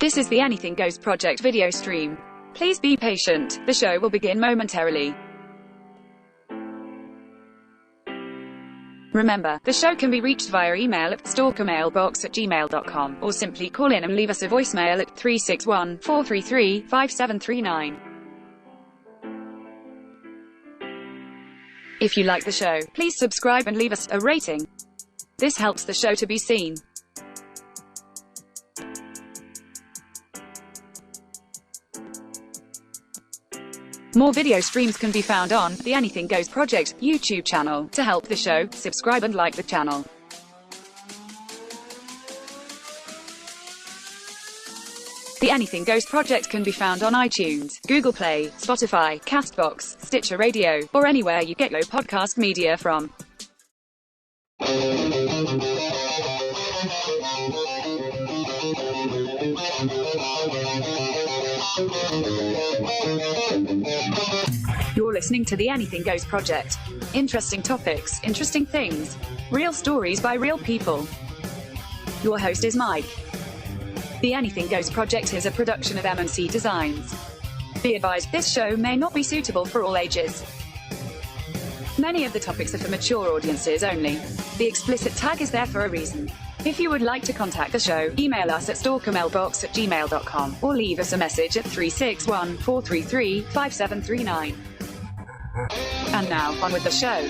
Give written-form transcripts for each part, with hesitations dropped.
This is the Anything Goes Project video stream. Please be patient, the show will begin momentarily. Remember, the show can be reached via email at stalkermailbox@gmail.com, or simply call in and leave us a voicemail at 361-433-5739. If you like the show, please subscribe and leave us a rating. This helps the show to be seen. More video streams can be found on the Anything Goes Project YouTube channel. To help the show, subscribe and like the channel. The Anything Goes Project can be found on iTunes, Google Play, Spotify, Castbox, Stitcher Radio, or anywhere you get your podcast media from. You're listening to the Anything Goes Project. Interesting topics, interesting things. Real stories by real people. Your host is Mike. The Anything Goes Project is a production of M&C Designs. Be advised, this show may not be suitable for all ages. Many of the topics are for mature audiences only. The explicit tag is there for a reason. If you would like to contact the show, email us at stalkermailbox@gmail.com, or leave us a message at 361-433-5739. And now, on with the show.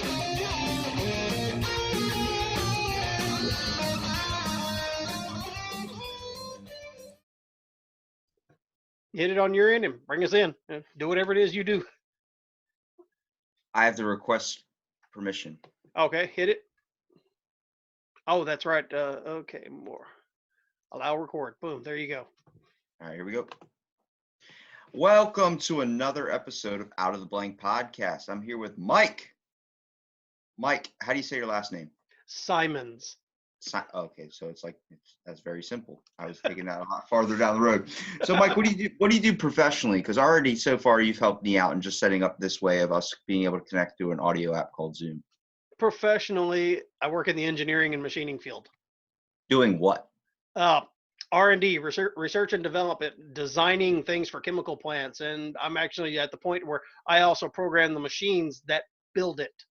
Hit it on your end and bring us in. Do whatever it is you do. I have to request permission. Okay, hit it. Oh, that's right. Okay, more. Allow record. Boom, there you go. All right, here we go. Welcome to another episode of Out of the Blank Podcast. I'm here with Mike. Mike, how do you say your last name? Simons. Okay, so that's very simple. I was thinking that a lot farther down the road. So, Mike, what do you do? What do you do professionally? Because already so far you've helped me out in just setting up this way of us being able to connect to an audio app called Zoom. Professionally, I work in the engineering and machining field. Doing what? R&D, research and development, designing things for chemical plants, and I'm actually at the point where I also program the machines that build it.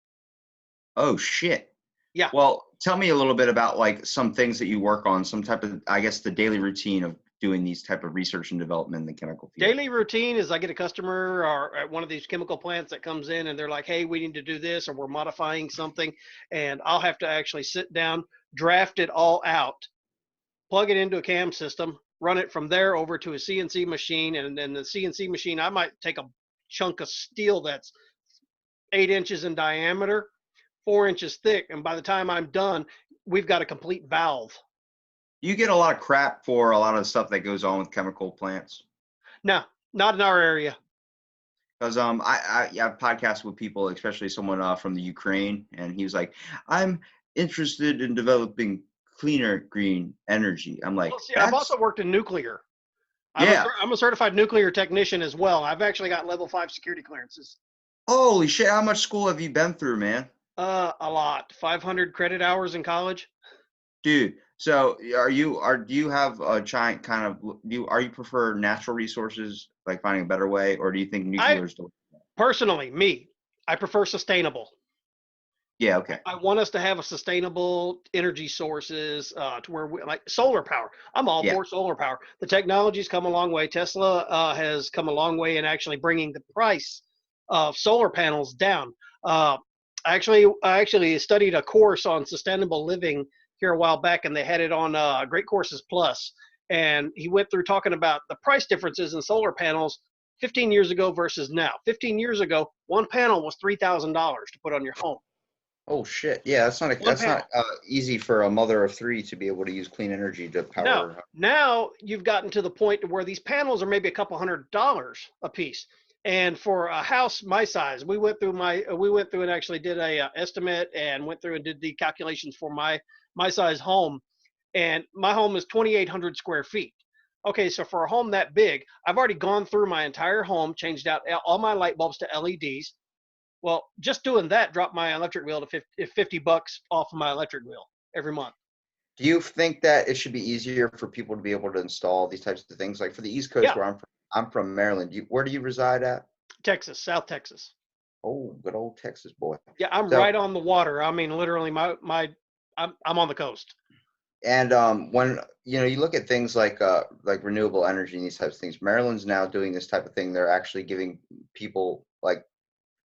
Oh shit. Yeah. Well, tell me a little bit about like some things that you work on, some type of, I guess, the daily routine of doing these type of research and development in the chemical field. Daily routine is I get a customer or at one of these chemical plants that comes in and they're like, hey, we need to do this, or we're modifying something. And I'll have to actually sit down, draft it all out, plug it into a CAM system, run it from there over to a CNC machine. And then the CNC machine, I might take a chunk of steel that's 8 inches in diameter, 4 inches thick. And by the time I'm done, we've got a complete valve. You get a lot of crap for a lot of the stuff that goes on with chemical plants. No, not in our area. Because I have podcasts with people, especially someone from the Ukraine, and he was like, I'm interested in developing cleaner green energy. I'm like, well, see, I've also worked in nuclear. I'm a certified nuclear technician as well. I've actually got level 5 security clearances. Holy shit, how much school have you been through, man? A lot. 500 credit hours in college. Dude, so do you have a giant kind of, are you prefer natural resources, like finding a better way, or do you think nuclear is the way? Personally, I prefer sustainable. Yeah, okay. I want us to have a sustainable energy sources to where we, like solar power. I'm all for solar power. The technology's come a long way. Tesla has come a long way in actually bringing the price of solar panels down. I actually studied a course on sustainable living here a while back, and they had it on Great Courses Plus. And he went through talking about the price differences in solar panels 15 years ago versus now. 15 years ago, one panel was $3,000 to put on your home. Oh shit! Yeah, that's not easy for a mother of 3 to be able to use clean energy to power. No, now you've gotten to the point where these panels are maybe a couple $100 a piece. And for a house my size, we went through and actually did a estimate and went through and did the calculations for my size home, and my home is 2,800 square feet. Okay, so for a home that big, I've already gone through my entire home, changed out all my light bulbs to LEDs. Well, just doing that dropped my electric bill to $50 off of my electric bill every month. Do you think that it should be easier for people to be able to install these types of things? Like for the East Coast, Yeah, where I'm from Maryland. Where do you reside at? Texas, South Texas. Oh, good old Texas boy. Yeah, I'm So, right on the water. I mean, literally, I'm on the coast. and when you look at things like renewable energy and these types of things, Maryland's now doing this type of thing. They're actually giving people like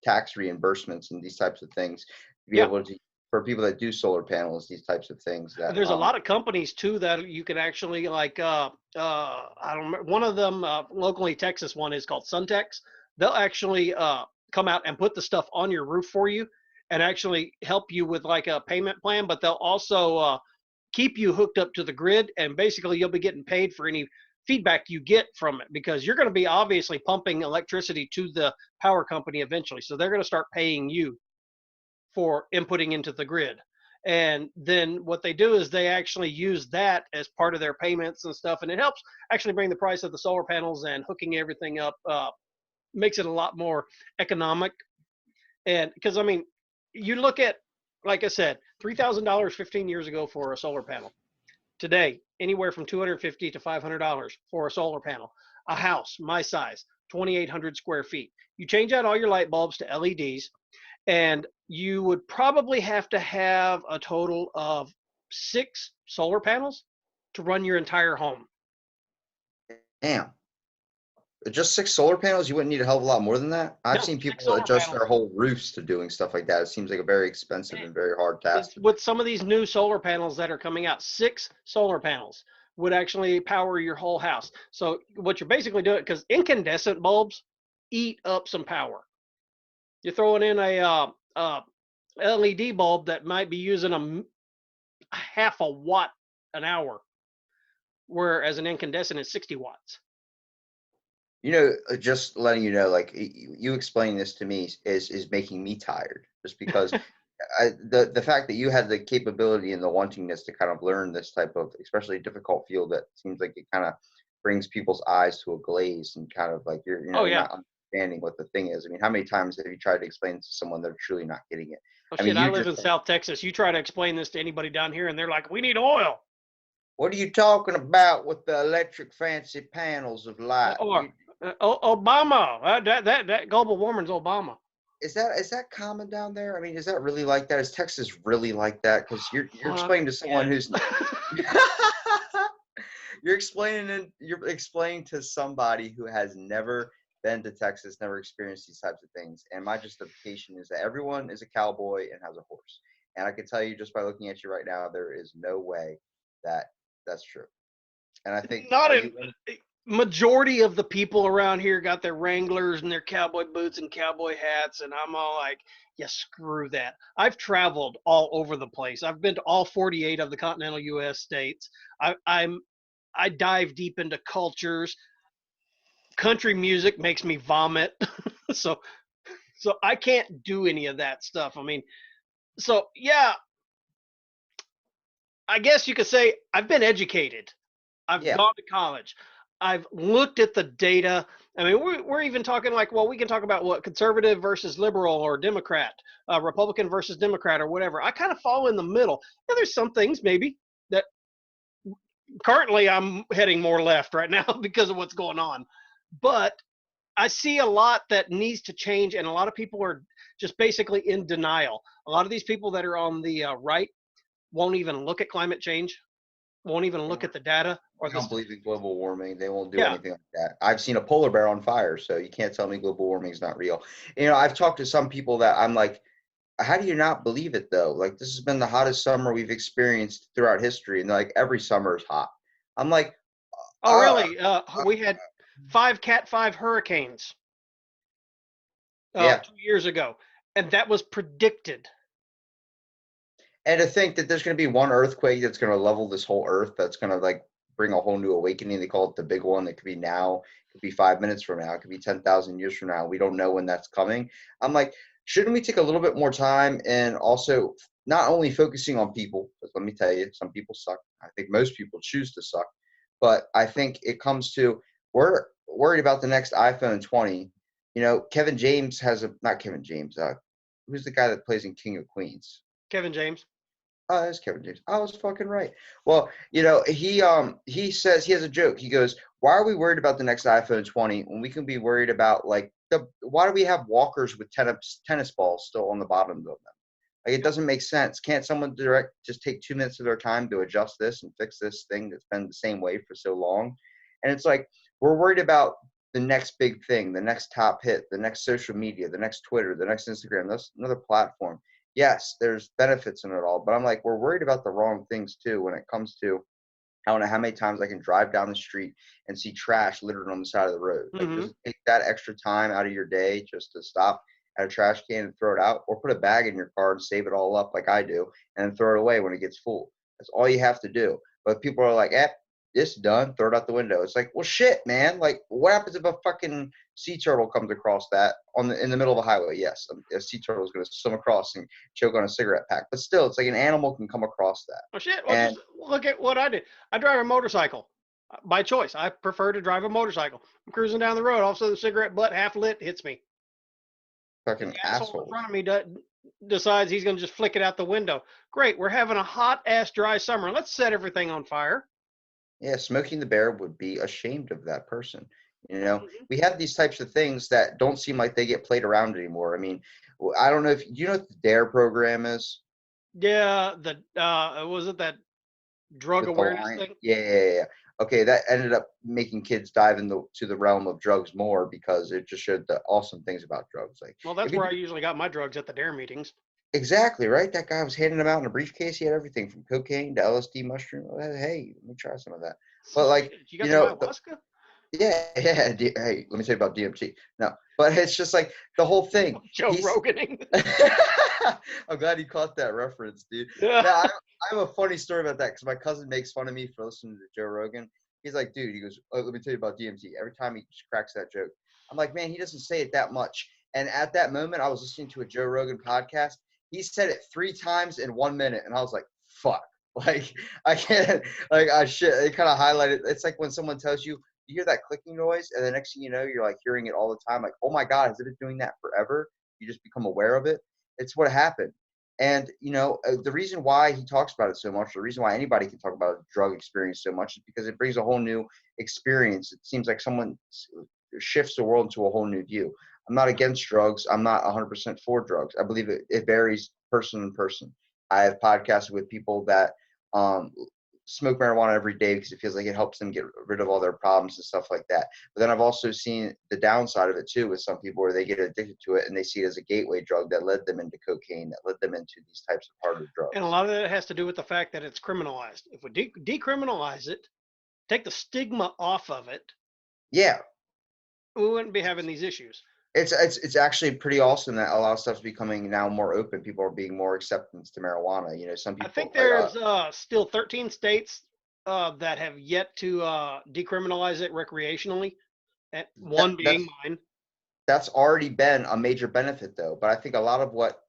tax reimbursements and these types of things to be Yeah, able to for people that do solar panels, these types of things that there's a lot of companies too that you can actually like. I don't remember. One of them, locally Texas one is called Suntex. They'll actually come out and put the stuff on your roof for you, and actually help you with like a payment plan. But they'll also keep you hooked up to the grid, and basically you'll be getting paid for any feedback you get from it, because you're going to be obviously pumping electricity to the power company eventually. So they're going to start paying you for inputting into the grid. And then what they do is they actually use that as part of their payments and stuff. And it helps actually bring the price of the solar panels and hooking everything up, makes it a lot more economic. And because, I mean, you look at, like I said, $3,000 15 years ago for a solar panel. Today, anywhere from $250 to $500 for a solar panel. A house my size, 2,800 square feet. You change out all your light bulbs to LEDs, and you would probably have to have a total of 6 solar panels to run your entire home. damn, just 6 solar panels. You wouldn't need a hell of a lot more than that. I've No, seen 6 people solar adjust panels. their whole roofs to doing stuff like that. It seems like a very expensive and very hard task It's to do. with some of these new solar panels that are coming out. 6 solar panels would actually power your whole house. So what you're basically doing, because incandescent bulbs eat up some power. You're throwing in a LED bulb that might be using a half a watt an hour, whereas an incandescent is 60 watts. Just letting you know, like you explaining this to me is making me tired, just because the fact that you had the capability and the wantingness to kind of learn this type of, especially difficult field that seems like it kind of brings people's eyes to a glaze and kind of like Oh you're yeah. not understanding what the thing is. I mean, how many times have you tried to explain to someone they're truly not getting it? Oh I mean, shit, I live in South Texas. You try to explain this to anybody down here and they're like, we need oil. what are you talking about with the electric fancy panels of light? Or Obama. That global warming's Obama. Is that common down there? I mean, is that really like that? Is Texas really like that? Because you're Fuck explaining to someone yes. who's you're explaining to somebody who has never been to Texas, never experienced these types of things. And my justification is that everyone is a cowboy and has a horse. And I can tell you just by looking at you right now, there is no way that that's true. And I think Not a majority of the people around here got their Wranglers and their cowboy boots and cowboy hats, and I'm all like, yeah, screw that. I've traveled all over the place. I've been to all 48 of the continental U.S. states. I dive deep into cultures. Country music makes me vomit, so I can't do any of that stuff. I mean, so yeah, I guess you could say I've been educated. I've yeah, gone to college. I've looked at the data. I mean, we're even talking like, well, we can talk about what conservative versus liberal or Democrat, Republican versus Democrat or whatever. I kind of fall in the middle. And there's some things maybe that currently I'm heading more left right now because of what's going on. But I see a lot that needs to change, and a lot of people are just basically in denial. A lot of these people that are on the right won't even look at climate change, won't even look at the data or they don't the believe in global warming. They won't do yeah. anything like that. I've seen a polar bear on fire, so you can't tell me global warming is not real. I've talked to some people that I'm like, how do you not believe it though? Like this has been the hottest summer we've experienced throughout history, and like every summer is hot. I'm like, Oh, really? We had 5 Cat 5 hurricanes yeah. 2 years ago, and that was predicted. And to think that there's going to be one earthquake that's going to level this whole earth, that's going to like bring a whole new awakening. They call it the big one. That could be now, it could be 5 minutes from now, it could be 10,000 years from now. We don't know when that's coming. I'm like, shouldn't we take a little bit more time and also not only focusing on people, because let me tell you, some people suck. I think most people choose to suck. But I think it comes to, we're worried about the next iPhone 20. Kevin James has not Kevin James. Who's the guy that plays in King of Queens? Kevin James. Oh, that's Kevin James. I was fucking right. Well, he says he has a joke. He goes, "Why are we worried about the next iPhone 20 when we can be worried about like why do we have walkers with tennis balls still on the bottom of them? Like it doesn't make sense. Can't someone just take 2 minutes of their time to adjust this and fix this thing that's been the same way for so long?" And it's like we're worried about the next big thing, the next top hit, the next social media, the next Twitter, the next Instagram. That's another platform. Yes, there's benefits in it all, but I'm like, we're worried about the wrong things too when it comes to I don't know how many times I can drive down the street and see trash littered on the side of the road. Like, Mm-hmm. just take that extra time out of your day just to stop at a trash can and throw it out, or put a bag in your car and save it all up like I do, and then throw it away when it gets full. That's all you have to do. But people are like, this done, throw it out the window. It's like, well, shit, man. Like, what happens if a fucking sea turtle comes across that in the middle of a highway? Yes, a sea turtle is going to swim across and choke on a cigarette pack. But still, it's like an animal can come across that. Well, shit. Well, And just look at what I did. I drive a motorcycle by choice. I prefer to drive a motorcycle. I'm cruising down the road. All of a sudden, the cigarette butt half lit hits me. And fucking the asshole in assholes. front of me decides he's going to just flick it out the window. Great. We're having a hot ass dry summer. Let's set everything on fire. Yeah, Smoking the Bear would be ashamed of that person. Mm-hmm. We have these types of things that don't seem like they get played around anymore. I mean, I don't know if you know what the DARE program is Yeah. Was it that drug with the awareness line. thing? Yeah. Okay, that ended up making kids dive to the realm of drugs more because it just showed the awesome things about drugs. Like Well, if that's you where I usually got my drugs at the DARE meetings. exactly right, that guy was handing them out in a briefcase. He had everything from cocaine to LSD, mushroom. Hey, let me try some of that. But like, Shit, you got some the, ayahuasca? yeah. Hey, let me tell you about DMT. No, but it's just like the whole thing. Joe He's. Roganing. I'm glad you caught that reference, dude. Yeah. Now, I have a funny story about that because my cousin makes fun of me for listening to Joe Rogan. He's like, dude, he goes, oh, let me tell you about DMT. Every time he just cracks that joke, I'm like, man, he doesn't say it that much. And at that moment, I was listening to a Joe Rogan podcast. He said it 3 times in 1 minute, and I was like, fuck. Like, I can't, like, it kind of highlighted. It's like when someone tells you, you hear that clicking noise, and the next thing you know, you're like hearing it all the time. Like, oh my God, has it been doing that forever? You just become aware of it. It's what happened. And, the reason why he talks about it so much, the reason why anybody can talk about a drug experience so much is because it brings a whole new experience. It seems like someone shifts the world into a whole new view. I'm not against drugs. I'm not 100% for drugs. I believe it varies person to person. I have podcasts with people that um, smoke marijuana every day because it feels like it helps them get rid of all their problems and stuff like that. But then I've also seen the downside of it too with some people where they get addicted to it and they see it as a gateway drug that led them into cocaine, that led them into these types of harder And a drugs. lot of that has to do with the fact that it's criminalized. If we decriminalize it, take the stigma off of it, Yeah, we wouldn't be having these issues. it's actually pretty awesome that a lot of stuff's becoming now more open. People are being more acceptance to marijuana. Some I think people like there's still 13 states that have yet to decriminalize it recreationally, and one that, being that's mine. that's already been a major benefit though. But I think a lot of what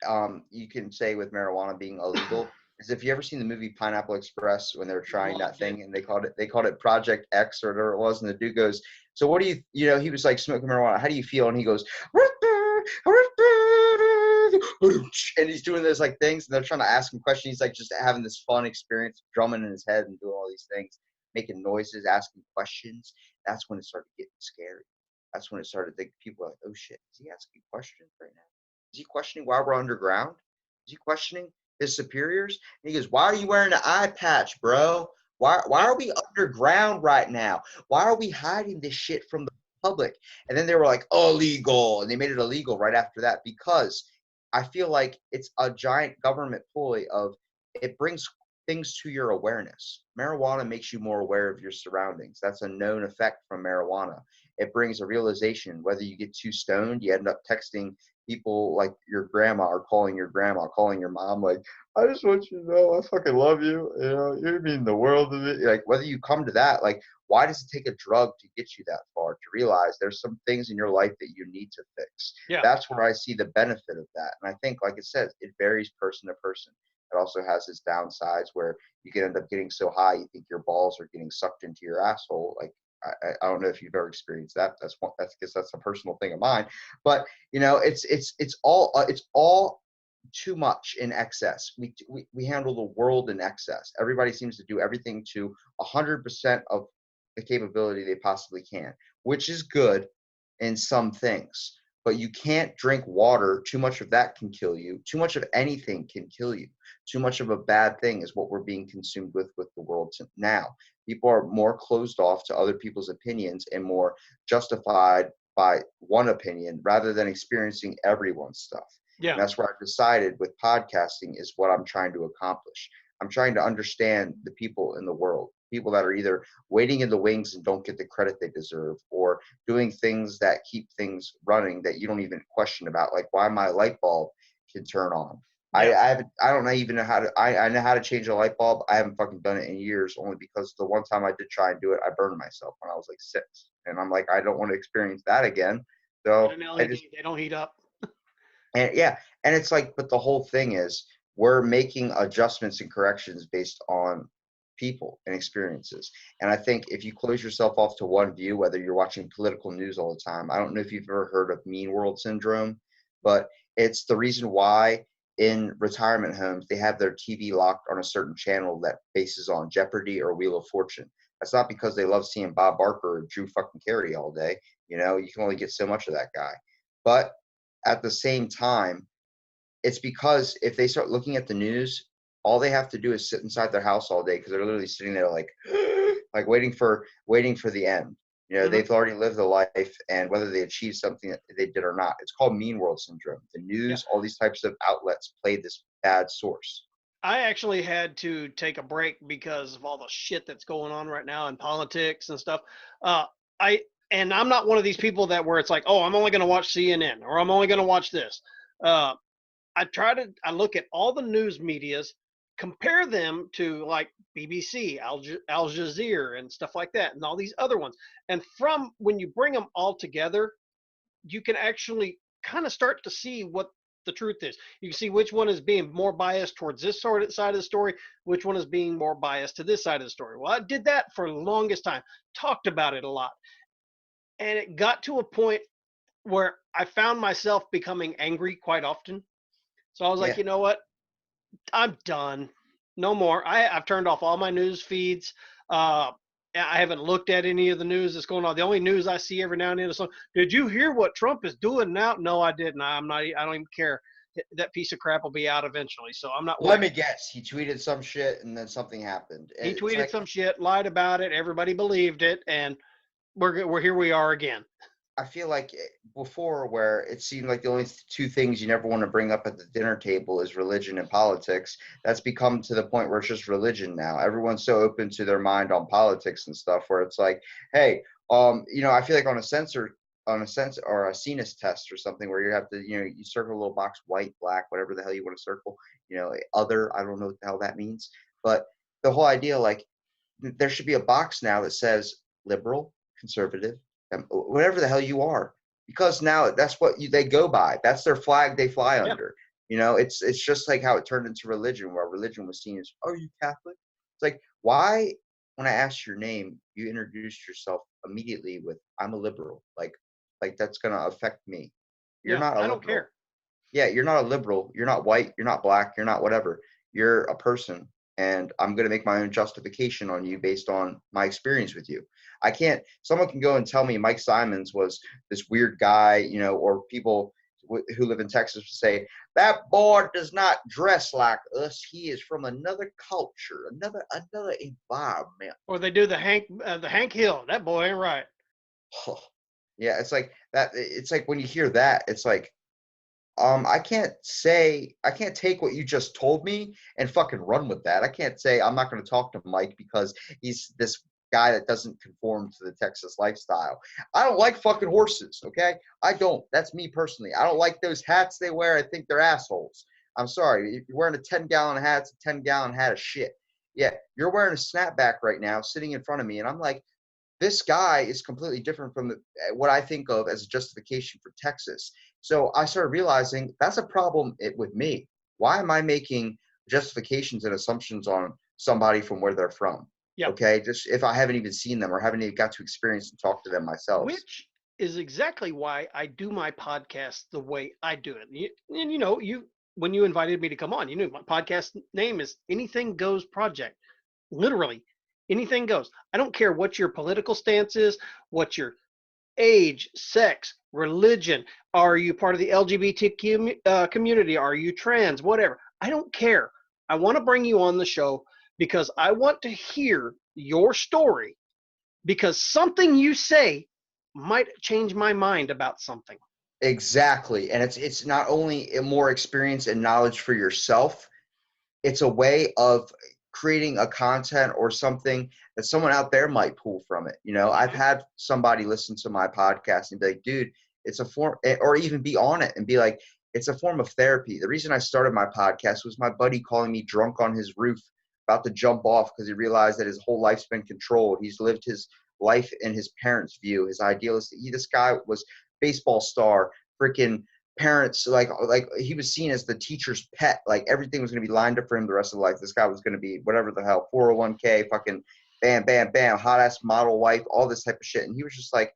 you can say with marijuana being illegal is if you ever seen the movie Pineapple Express when they were trying that Loved it. thing and they called it Project X or whatever it was, and the dude goes, so what do he was like smoking marijuana, how do you feel? And he goes, and he's doing those like things and they're trying to ask him questions. He's like just having this fun experience drumming in his head and doing all these things, making noises, asking questions. That's when it started getting scary. That's when it started thinking people were like, oh shit, is he asking questions right now? Is he questioning why we're underground? Is he questioning his superiors? And he goes, why are you wearing an eye patch, bro? Why Yep. are we underground right now? Why are we hiding this shit from the public? And then they were like, illegal. And they made it illegal right after that because I feel like it's a giant government ploy of it brings things to your awareness. Marijuana makes you more aware of your surroundings. That's a known effect from marijuana. It brings a realization. Whether you get too stoned, you end up texting people like your grandma or calling your grandma, calling your mom, like, I just want you to know I fucking love you. You mean the world to me. Like, whether you come to that, like, why does it take a drug to get you that far? To realize there's some things in your life that you need to fix. Yeah. That's where I see the benefit of that. And I think, like it says, it varies person to person. It also has its downsides where you can end up getting so high you think your balls are getting sucked into your asshole. Like, I don't know if you've ever experienced that. I guess that's a personal thing of mine. But it's all too much in excess. We handle the world in excess. Everybody seems to do everything to 100% of the capability they possibly can, which is good in some things. But you can't drink water. Too much of that can kill you. Too much of anything can kill you. Too much of a bad thing is what we're being consumed with the world now. People are more closed off to other people's opinions and more justified by one opinion rather than experiencing everyone's stuff. Yeah. And that's where I've decided with podcasting is what I'm trying to accomplish. I'm trying to understand the people in the world, people that are either waiting in the wings and don't get the credit they deserve, or doing things that keep things running that you don't even question about, like why my light bulb can turn on. Yeah. I don't even know how to, I know how to change a light bulb. I haven't fucking done it in years, only because the one time I did try and do it, I burned myself when I was like 6. And I'm like, I don't want to experience that again. So Get an I LED, just, they don't heat up. and yeah, and it's like, but the whole thing is we're making adjustments and corrections based on people and experiences. And I think if you close yourself off to one view, whether you're watching political news all the time, I don't know if you've ever heard of mean world syndrome, but it's the reason why in retirement homes they have their TV locked on a certain channel that bases on Jeopardy or Wheel of Fortune. That's not because they love seeing Bob Barker or Drew fucking Carey all day. You know, you can only get so much of that guy. But at the same time, it's because if they start looking at the news, all they have to do is sit inside their house all day because they're literally sitting there like, like waiting for the end. You know, Mhm. they've already lived the life, and whether they achieve something that they did or not, it's called mean world syndrome. The Yeah. news, all these types of outlets play this bad source. I actually had to take a break because of all the shit that's going on right now in politics and stuff. Uh, I and I'm not one of these people that where it's like, oh, I'm only going to watch CNN or I'm only going to watch this. Uh, I look at all the news medias, compare them to like BBC, Al Jazeera, and stuff like that, and all these other ones. And from when you bring them all together, you can actually kind of start to see what the truth is. You can see which one is being more biased towards this side of the story, which one is being more biased to this side of the story. Well, I did that for the longest time, talked about it a lot, and it got to a point where I found myself becoming angry quite often. So I was like, Yeah, you know what? I'm done. No more. I've turned off all my news feeds. Uh, I haven't looked at any of the news that's going on. The only news I see every now and then is, did you hear what Trump is doing now? No, I didn't. I'm not. I don't even care. That piece of crap will be out eventually, so I'm not let worried. me guess. He tweeted some shit, and then something happened. He It's tweeted like, some shit, lied about it. Everybody believed it, and we're here. We are again. I feel like before, where it seemed like the only two things you never want to bring up at the dinner table is religion and politics. That's become to the point where it's just religion now. Everyone's so open to their mind on politics and stuff, where it's like, hey, you know, I feel like on a sense or a sinus test or something, where you have to, you know, you circle a little box, white, black, whatever the hell you want to circle. You know, other. I don't know what the hell that means, but the whole idea, like, there should be a box now that says liberal, conservative, whatever the hell you are, because now that's what they go by. That's their flag they fly Yeah. under. You know, it's just like how it turned into religion, where religion was seen as, are you Catholic? It's like, why, when I asked your name, you introduced yourself immediately with, I'm a liberal. Like that's gonna affect me. You're Yeah. not a I don't liberal. care. Yeah, you're not a liberal. You're not white. You're not black. You're not whatever. You're a person. And I'm going to make my own justification on you based on my experience with you. I can't, someone can go and tell me Mike Simons was this weird guy, you know, or people who live in Texas would say, that boy does not dress like us. He is from another culture, another environment. Or they do the Hank Hill. That boy ain't right. Yeah, it's like that. It's like when you hear that, it's like, I can't take what you just told me and fucking run with that. I can't say I'm not going to talk to Mike because he's this guy that doesn't conform to the Texas lifestyle. I don't like fucking horses, okay? I don't. That's me personally. I don't like those hats they wear. I think they're assholes. I'm sorry. If you're wearing a 10-gallon hat, it's a 10-gallon hat of shit. Yeah, you're wearing a snapback right now sitting in front of me, and I'm like, this guy is completely different from what I think of as a justification for Texas. So I started realizing that's a problem with me. Why am I making justifications and assumptions on somebody from where they're from? Yeah. Okay, just if I haven't even seen them or haven't even got to experience and talk to them myself. Which is exactly why I do my podcast the way I do it. And you know, when you invited me to come on. You knew my podcast name is Anything Goes Project. Literally, anything goes. I don't care what your political stance is, what your age, sex, religion. Are you part of the LGBT community? Are you trans? Whatever. I don't care. I want to bring you on the show because I want to hear your story, because something you say might change my mind about something. Exactly. And it's not only a more experience and knowledge for yourself, it's a way of creating a content or something that someone out there might pull from it. You know, I've had somebody listen to my podcast and be like, dude, it's a form, or even be on it and be like, it's a form of therapy. The reason I started my podcast was my buddy calling me drunk on his roof, about to jump off because he realized that his whole life's been controlled. He's lived his life in his parents' view, his idealistic. This guy was baseball star, freaking parents, like he was seen as the teacher's pet. Like everything was going to be lined up for him the rest of life. This guy was going to be whatever the hell, 401k, fucking bam, bam, bam, hot ass model wife, all this type of shit. And he was just like,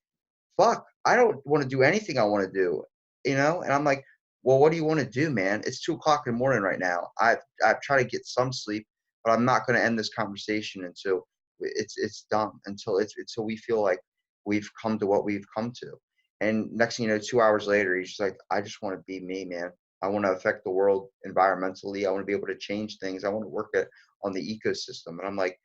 fuck, I don't want to do anything I want to do, you know? And I'm like, well, what do you want to do, man? It's 2:00 in the morning right now. I've tried to get some sleep, but I'm not going to end this conversation until it's done, until we feel like we've come to what we've come to. And next thing you know, 2 hours later, he's just like, I just want to be me, man. I want to affect the world environmentally. I want to be able to change things. I want to work on the ecosystem. And I'm like,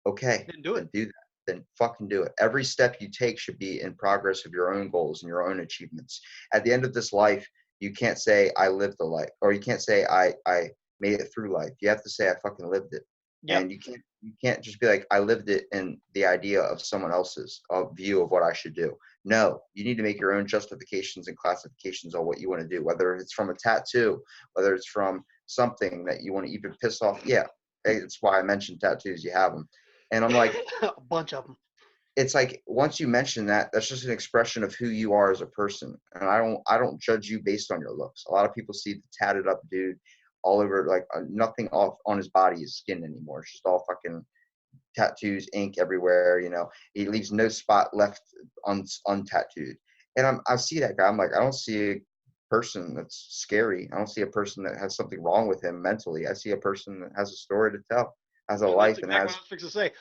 okay, Then do it. then do that. Then fucking do it. Every step you take should be in progress of your own goals and your own achievements. At the end of this life, you can't say I lived the life, or you can't say I made it through life. You have to say I fucking lived it. Yep. And you can't just be like, I lived it in the idea of someone else's view of what I should do. No, you need to make your own justifications and classifications on what you want to do, whether it's from a tattoo, whether it's from something that you want to even piss off. Yeah, it's why I mentioned tattoos. You have them. And I'm like, a bunch of them. It's like once you mention that, that's just an expression of who you are as a person. And I don't judge you based on your looks. A lot of people see the tatted up dude all over, like nothing off on his body is skin anymore. It's just all fucking tattoos, ink everywhere. You know, he leaves no spot left untattooed. And I see that guy. I'm like, I don't see a person that's scary. I don't see a person that has something wrong with him mentally. I see a person that has a story to tell, has a life, That's and exactly has. what I was fixing to say.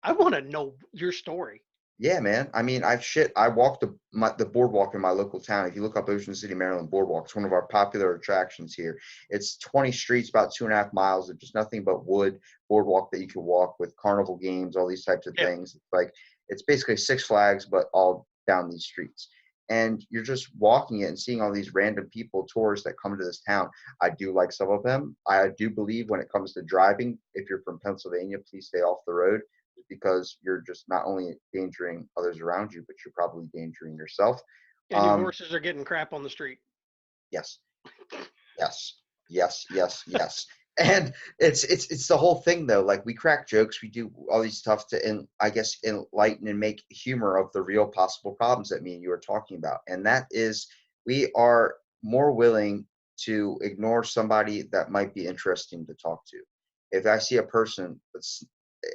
I want to know your story. Yeah, man. I mean, I walked the boardwalk in my local town. If you look up Ocean City, Maryland boardwalk, it's one of our popular attractions here. It's 20 streets, about 2.5 miles of just nothing but wood boardwalk that you can walk with carnival games, all these types of things. It's basically Six Flags, but all down these streets. And you're just walking it and seeing all these random people, tourists that come to this town. I do like some of them. I do believe when it comes to driving, if you're from Pennsylvania, please stay off the road, because you're just not only endangering others around you, but you're probably endangering yourself. And your horses are getting crap on the street. Yes, yes, yes, yes, yes. And it's the whole thing though. Like we crack jokes, we do all these stuff to, I guess, enlighten and make humor of the real possible problems that me and you are talking about. And that is, we are more willing to ignore somebody that might be interesting to talk to. If I see a person that's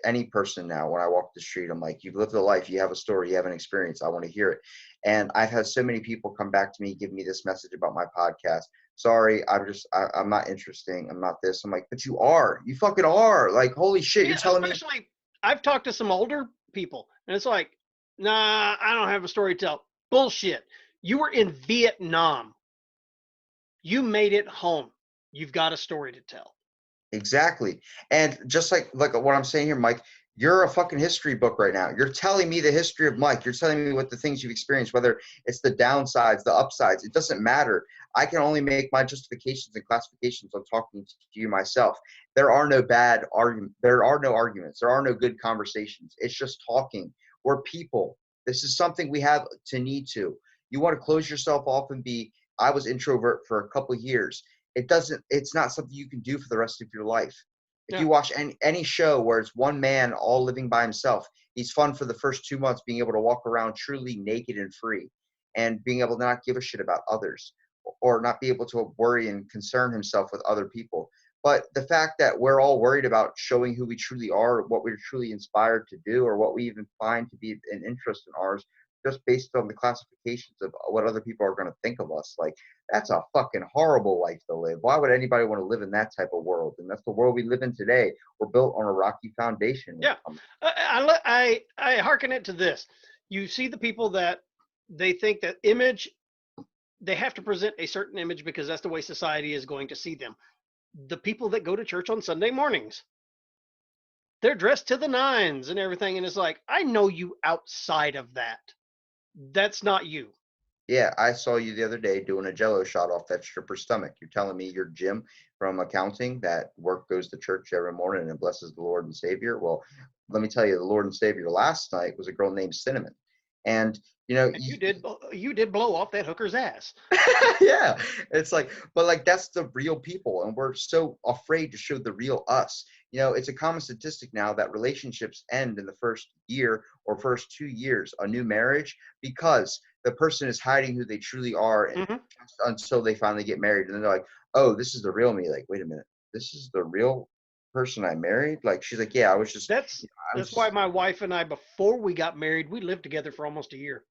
any person now, when I walk the street, I'm like, you've lived a life, you have a story, you have an experience, I want to hear it. And I've had so many people come back to me, give me this message about my podcast. Sorry, I'm not interesting, I'm not this. I'm like, but you fucking are. Like, holy shit, you're telling me. Especially, I've talked to some older people, and it's like, nah, I don't have a story to tell. Bullshit. You were in Vietnam. You made it home. You've got a story to tell. Exactly. And just like what I'm saying here, Mike, you're a fucking history book right now. You're telling me the history of Mike. You're telling me what the things you've experienced, whether it's the downsides, the upsides. It doesn't matter. I can only make my justifications and classifications on talking to you myself. There are no bad arguments. There are no arguments. There are no good conversations. It's just talking. We're people. This is something we have to need to. You want to close yourself off and be, I was introvert for a couple of years. It's not something you can do for the rest of your life. If you watch any show where it's one man all living by himself, he's fun for the first 2 months, being able to walk around truly naked and free, and being able to not give a shit about others, or not be able to worry and concern himself with other people. But the fact that we're all worried about showing who we truly are, what we're truly inspired to do, or what we even find to be an interest in ours, just based on the classifications of what other people are going to think of us. Like, that's a fucking horrible life to live. Why would anybody want to live in that type of world? And that's the world we live in today. We're built on a rocky foundation. Yeah. I hearken it to this. You see the people that they think that image, they have to present a certain image because that's the way society is going to see them. The people that go to church on Sunday mornings, they're dressed to the nines and everything. And it's like, I know you outside of that. That's not you. Yeah, I saw you the other day doing a Jello shot off that stripper's stomach. You're telling me you're Jim from accounting that work goes to church every morning and blesses the Lord and Savior. Well, let me tell you, the Lord and Savior last night was a girl named Cinnamon, and And you did blow off that hooker's ass. yeah, it's like, but like that's the real people, and we're so afraid to show the real us. It's a common statistic now that relationships end in the first year or first 2 years, a new marriage, because the person is hiding who they truly are until they finally get married, and then they're like, "Oh, this is the real me." Like, wait a minute, this is the real person I married. Like, she's like, "Yeah, I was just." That's why my wife and I, before we got married, we lived together for almost a year.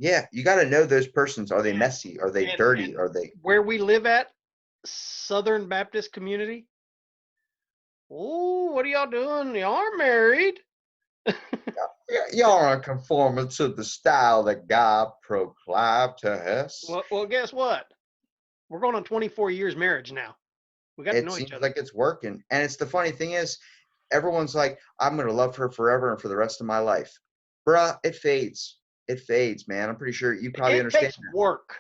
Yeah, you got to know those persons. Are they messy? Are they dirty? Are they where we live at, Southern Baptist community? Oh, what are y'all doing? Y'all are married. Y'all aren't conforming to the style that God proclaimed to us. Well, guess what? We're going on 24 years marriage now. We got to know each Seems other. like it's working. And it's the funny thing is, everyone's like, I'm going to love her forever and for the rest of my life. Bruh, it fades. It fades, man. I'm pretty sure you probably understand. It takes work.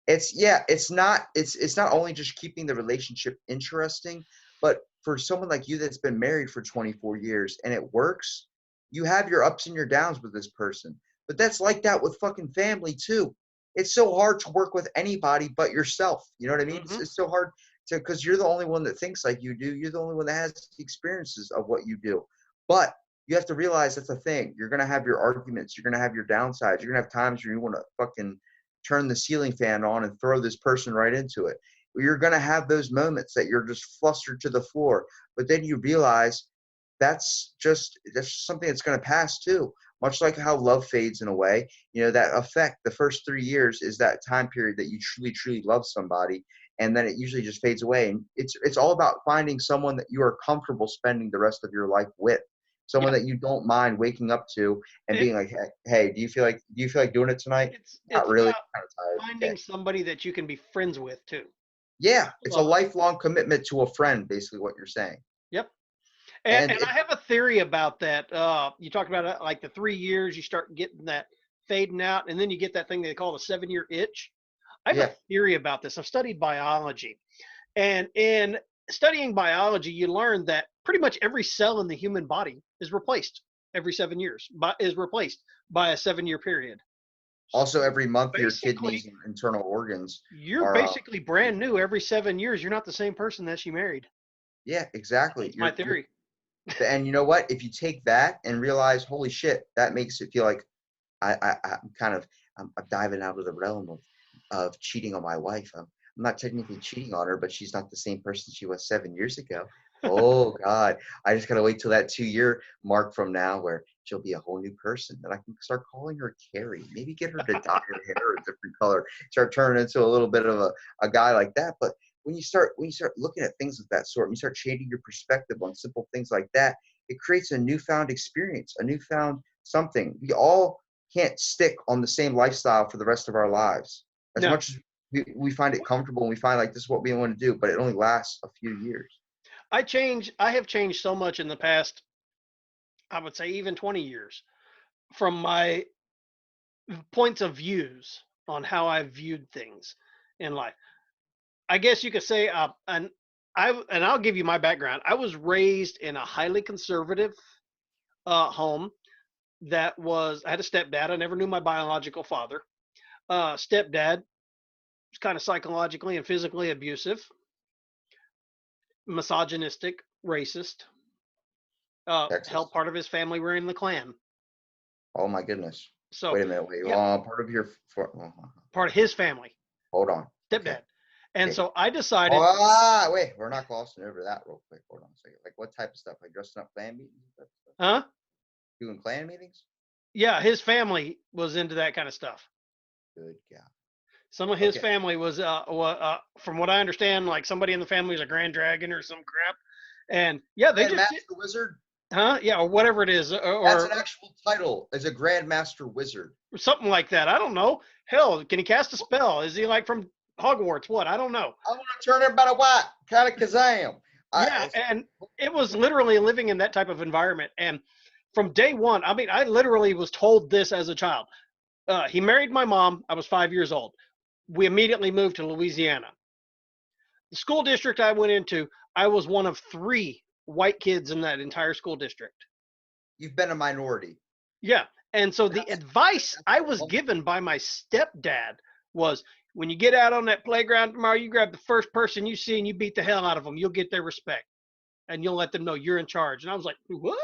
It's not only just keeping the relationship interesting, but for someone like you that's been married for 24 years and it works, you have your ups and your downs with this person. But that's like that with fucking family too. It's so hard to work with anybody but yourself. You know what I mean? It's so hard to, because you're the only one that thinks like you do. You're the only one that has the experiences of what you do. But you have to realize that's a thing. You're gonna have your arguments. You're gonna have your downsides. You're gonna have times where you want to fucking turn the ceiling fan on and throw this person right into it. You're going to have those moments that you're just flustered to the floor, but then you realize that's just something that's going to pass too. Much like how love fades in a way, that effect, the first 3 years is that time period that you truly love somebody, and then it usually just fades away. And it's all about finding someone that you are comfortable spending the rest of your life with. Someone that you don't mind waking up to and being like, hey, do you feel like doing it tonight? It's Not really. about kind of tired. finding somebody that you can be friends with too. Yeah, it's a lifelong commitment to a friend, basically what you're saying. Yep. And I have a theory about that. You talked about it, like the 3 years, you start getting that fading out, and then you get that thing they call the 7-year itch. I have a theory about this. I've studied biology. And in studying biology, you learn that pretty much every cell in the human body is replaced every 7 years, is replaced by a 7-year period. Also, every month, your kidneys and internal organs. You're basically brand new every 7 years. You're not the same person that you married. Yeah, exactly. That's my theory. And you know what? If you take that and realize, holy shit, that makes it feel like I'm diving out of the realm of cheating on my wife. I'm not technically cheating on her, but she's not the same person she was 7 years ago. Oh God, I just gotta wait till that 2-year mark from now where she'll be a whole new person. And I can start calling her Carrie. Maybe get her to dye her hair a different color. Start turning into a little bit of a guy like that. But when you start looking at things of that sort, when you start changing your perspective on simple things like that, it creates a newfound experience, a newfound something. We all can't stick on the same lifestyle for the rest of our lives. As much as we find it comfortable and we find like this is what we want to do, but it only lasts a few years. I have changed so much in the past, I would say even 20 years, from my points of views on how I viewed things in life. I guess you could say, and I'll give you my background. I was raised in a highly conservative home. I had a stepdad. I never knew my biological father. Stepdad was kind of psychologically and physically abusive, misogynistic, racist. Hell, part of his family were in the Klan. Oh my goodness. So wait a minute. part of his family. Hold on. Stepdad. Okay. And so I decided. Wait, we're not glossing over that real quick. Hold on a second. Like what type of stuff? Like dressing up Klan meetings? Huh? Doing Klan meetings? Yeah, his family was into that kind of stuff. Good God. Some of his Okay. family was, from what I understand, like somebody in the family was a Grand Dragon or some crap. And yeah, they just, Grandmaster Wizard? huh? Yeah, or whatever it is, That's an or actual title, as a Grandmaster Wizard. something like that. I don't know. Hell, can he cast a spell? Is he like from Hogwarts? What? I don't know. I want to turn everybody white, kind of Kazam. Yeah, and it was literally living in that type of environment. And from day one, I mean, I literally was told this as a child. He married my mom. I was 5 years old. We immediately moved to Louisiana. The school district I went into, I was one of 3 white kids in that entire school district. You've been a minority. Yeah. And so the That's, advice that's I was given by my stepdad was, when you get out on that playground tomorrow, you grab the first person you see and you beat the hell out of them. You'll get their respect and you'll let them know you're in charge. And I was like, what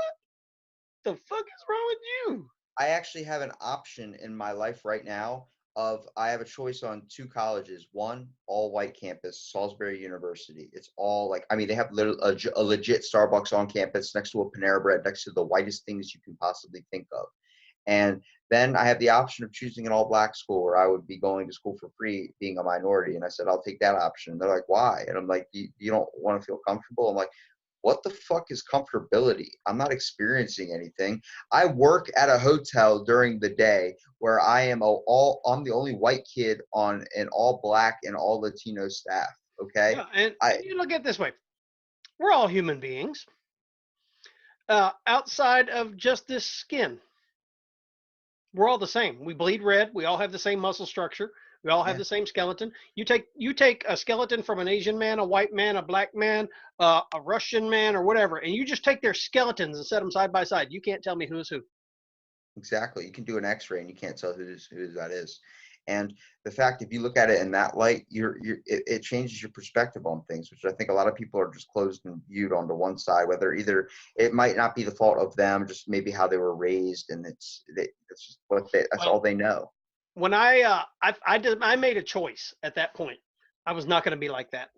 the fuck is wrong with you? I actually have an option in my life right now of I have a choice on 2 colleges. One, all white campus, Salisbury University. It's all like, I mean, they have a legit Starbucks on campus next to a Panera Bread, next to the whitest things you can possibly think of. And then I have the option of choosing an all black school where I would be going to school for free, being a minority. And I said, I'll take that option. And they're like, why? And I'm like, you don't want to feel comfortable? I'm like, what the fuck is comfortability? I'm not experiencing anything. I work at a hotel during the day where I'm the only white kid on an all black and all Latino staff. Okay. Yeah. And I you look at it this way, we're all human beings, outside of just this skin. We're all the same. We bleed red. We all have the same muscle structure. We all have Yeah, the same skeleton. You take a skeleton from an Asian man, a white man, a black man, a Russian man, or whatever, and you just take their skeletons and set them side by side. You can't tell me who's who. exactly. You can do an X-ray and you can't tell who that is. And the fact, if you look at it in that light, it changes your perspective on things, which I think a lot of people are just closed and viewed onto one side. Whether either it might not be the fault of them, just maybe how they were raised, and it's just that's all Well, they know. when I made a choice at that point. I was not going to be like that.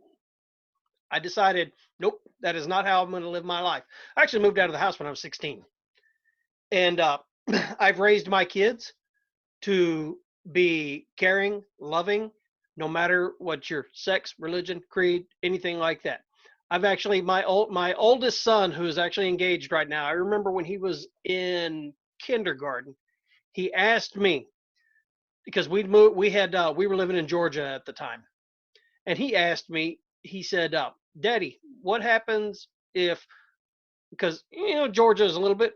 I decided, nope, that is not how I'm going to live my life. I actually moved out of the house when I was 16, and I've raised my kids to be caring, loving, no matter what your sex, religion, creed, anything like that. I've actually my oldest son, who is actually engaged right now. I remember when he was in kindergarten, he asked me, because we were living in Georgia at the time, and he asked me. He said, "Daddy, what happens if?" Because Georgia is a little bit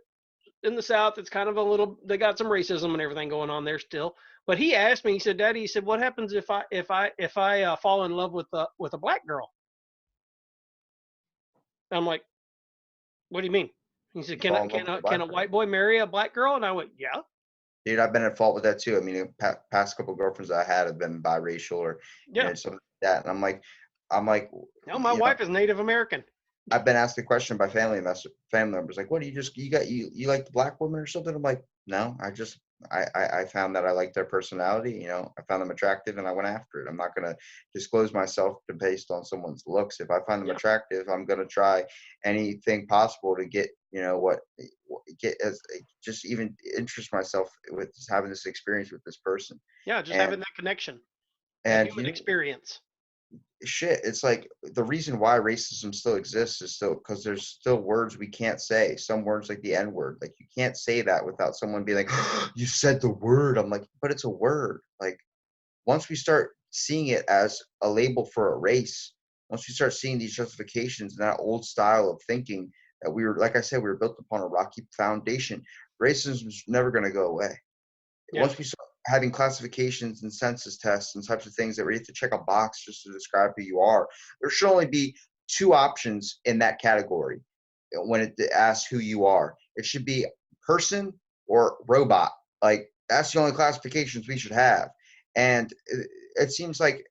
in the South. It's kind of a little. They got some racism and everything going on there still. But he asked me. He said, "Daddy," he said, "what happens if I fall in love with a black girl?" I'm like, "What do you mean?" He said, You "Can fall a, in love can with a a, can a black girl. white boy marry a black girl?" And I went, "Yeah." Dude, I've been at fault with that too. I mean, past couple girlfriends I had have been biracial or Yeah. something like that, and I'm like, No, my you know, wife is Native American. I've been asked the question by family members, like, what do you like the black woman or something? I'm like, no, I found that I like their personality. I found them attractive and I went after it. I'm not gonna disclose myself based on someone's looks. If I find them Yeah. attractive, I'm gonna try anything possible to get get as just even interest myself with just having this experience with this person. Yeah. Just And having that connection, that and human experience. shit, it's like the reason why racism still exists is still because there's still words we can't say. Some words like the N word, like you can't say that without someone being like, you said the word. I'm like, but it's a word. Like once we start seeing it as a label for a race, once we start seeing these justifications and that old style of thinking that like I said, we were built upon a rocky foundation, racism is never going to go away. Yeah. Once we start having classifications and census tests and types of things that we have to check a box just to describe who you are, there should only be 2 options in that category when it asks who you are. It should be person or robot. Like that's the only classifications we should have. And it seems like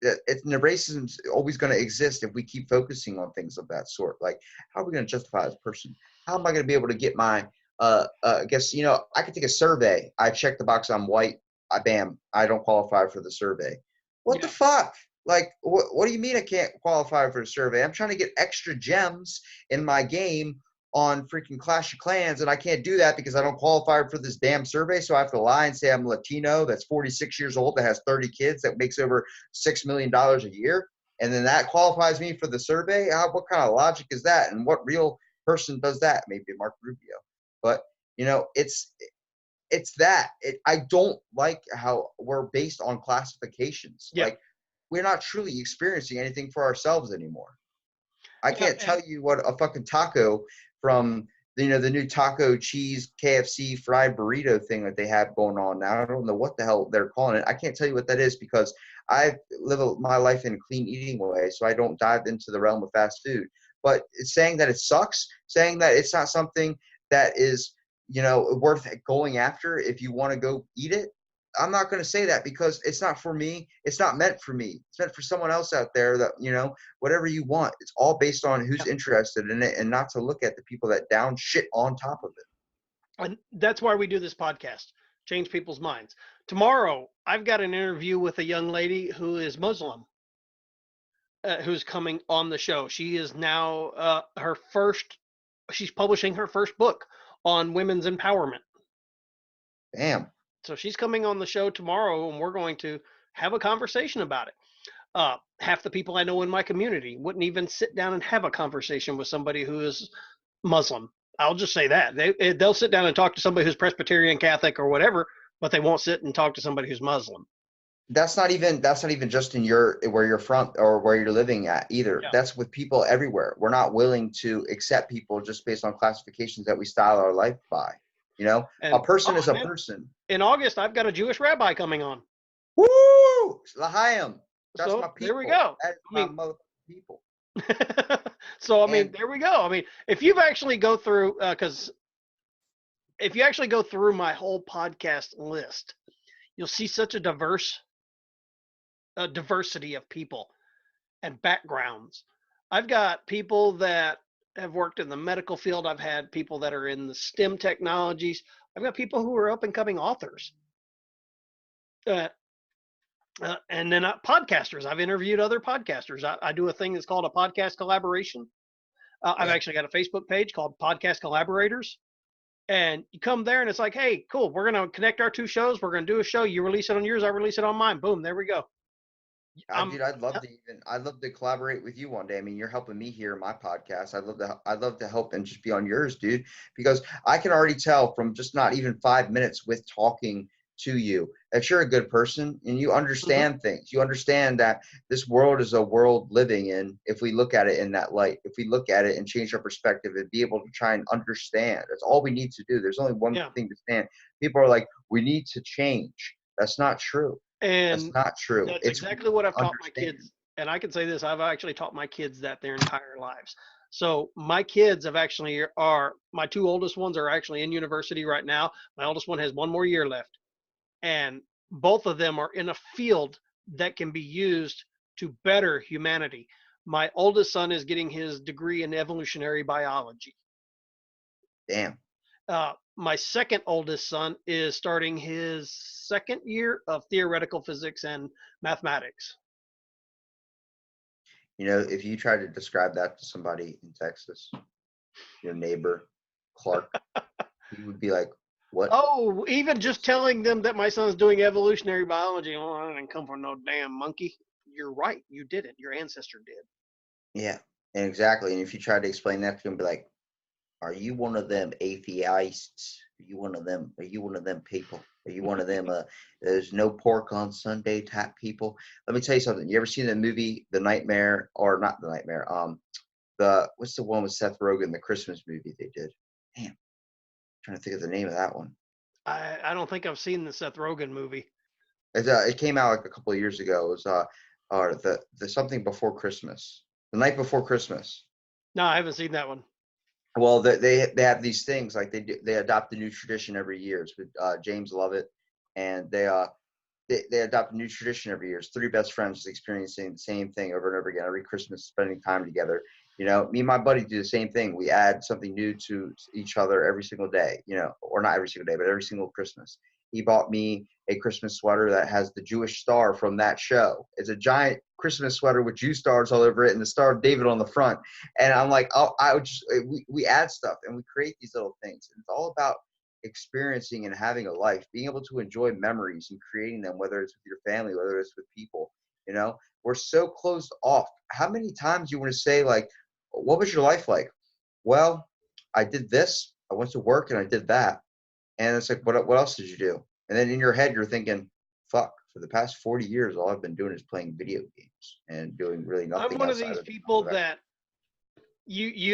the racism is always going to exist if we keep focusing on things of that sort. Like, how are we going to justify this person? How am I going to be able to get my I guess I could take a survey. I check the box. I'm white. I don't qualify for the survey. What the Yeah. fuck? Like, what do you mean I can't qualify for a survey? I'm trying to get extra gems in my game on freaking Clash of Clans, and I can't do that because I don't qualify for this damn survey. So I have to lie and say I'm Latino, that's 46 years old, that has 30 kids, that makes over $6 million a year. And then that qualifies me for the survey. What kind of logic is that? And what real person does that? Maybe Mark Rubio. But, it's that. I don't like how we're based on classifications. Yeah. Like, we're not truly experiencing anything for ourselves anymore. I can't tell you what a fucking taco from the new taco cheese KFC fried burrito thing that they have going on now. I don't know what the hell they're calling it. I can't tell you what that is because I live my life in a clean eating way, so I don't dive into the realm of fast food. But it's saying that it sucks, saying that it's not something that is worth going after if you want to go eat it. I'm not going to say that because it's not for me. It's not meant for me. It's meant for someone else out there that, whatever you want. It's all based on who's interested in it and not to look at the people that down shit on top of it. And that's why we do this podcast, change people's minds. Tomorrow, I've got an interview with a young lady who is Muslim, who's coming on the show. She is now she's publishing her first book on women's empowerment. Damn. So she's coming on the show tomorrow, and we're going to have a conversation about it. Half the people I know in my community wouldn't even sit down and have a conversation with somebody who is Muslim. I'll just say that. They'll sit down and talk to somebody who's Presbyterian, Catholic, or whatever, but they won't sit and talk to somebody who's Muslim. That's not even just in where you're from or where you're living at either. Yeah. That's with people everywhere. We're not willing to accept people just based on classifications that we style our life by. A person is a person. In August, I've got a Jewish rabbi coming on. Woo! L'chaim. That's my people. There we go. That's my mother people. So, there we go. If you've actually go through, if you actually go through my whole podcast list, you'll see such a diversity of people and backgrounds. I've got people that have worked in the medical field. I've had people that are in the STEM technologies. I've got people who are up and coming authors. And then podcasters. I've interviewed other podcasters. I do a thing that's called a podcast collaboration. I've actually got a Facebook page called Podcast Collaborators. And you come there and it's like, hey, cool. We're going to connect our two shows. We're going to do a show. You release it on yours. I release it on mine. Boom. There we go. Dude, I'd love to collaborate with you one day. You're helping me here in my podcast. I'd love to help and just be on yours, dude, because I can already tell from just not even 5 minutes with talking to you that you're a good person and you understand things. You understand that this world is a world living in if we look at it in that light. If we look at it and change our perspective and be able to try and understand. That's all we need to do. There's only one thing to stand. People are like, we need to change. That's not true. And that's not true. That's exactly what I've taught my kids. And I can say this, I've actually taught my kids that their entire lives. So my kids my two oldest ones are actually in university right now. My oldest one has one more year left. And both of them are in a field that can be used to better humanity. My oldest son is getting his degree in evolutionary biology. Damn. My second oldest son is starting his second year of theoretical physics and mathematics. If you try to describe that to somebody in Texas, your neighbor, Clark, he would be like, what? Oh, even just telling them that my son's doing evolutionary biology, I didn't come from no damn monkey. You're right. You didn't. Your ancestor did. Yeah, and exactly. And if you try to explain that to him, be like, are you one of them atheists? Are you one of them? Are you one of them people? Are you one of them? There's no pork on Sunday type people. Let me tell you something. You ever seen the movie The Nightmare, or not The Nightmare? What's the one with Seth Rogen? The Christmas movie they did. Damn, I'm trying to think of the name of that one. I don't think I've seen the Seth Rogen movie. It came out like a couple of years ago. It was the something before Christmas, The Night Before Christmas. No, I haven't seen that one. Well, they have these things like they adopt a new tradition every year. It's with James Lovett, and they adopt a new tradition every year. It's three best friends experiencing the same thing over and over again every Christmas, spending time together. Me and my buddy do the same thing. We add something new to each other every single day. Or not every single day, but every single Christmas. he bought me a Christmas sweater that has the Jewish star from that show. It's a giant Christmas sweater with Jew stars all over it and the Star of David on the front. And I'm like, oh, we add stuff and we create these little things. And it's all about experiencing and having a life, being able to enjoy memories and creating them, whether it's with your family, whether it's with people. You know, we're so closed off. How many times you want to say, like, what was your life like? Well, I did this. I went to work and I did that. And it's like, what else did you do? And then in your head, you're thinking, fuck, for the past 40 years, all I've been doing is playing video games and doing really nothing. I'm one of these people that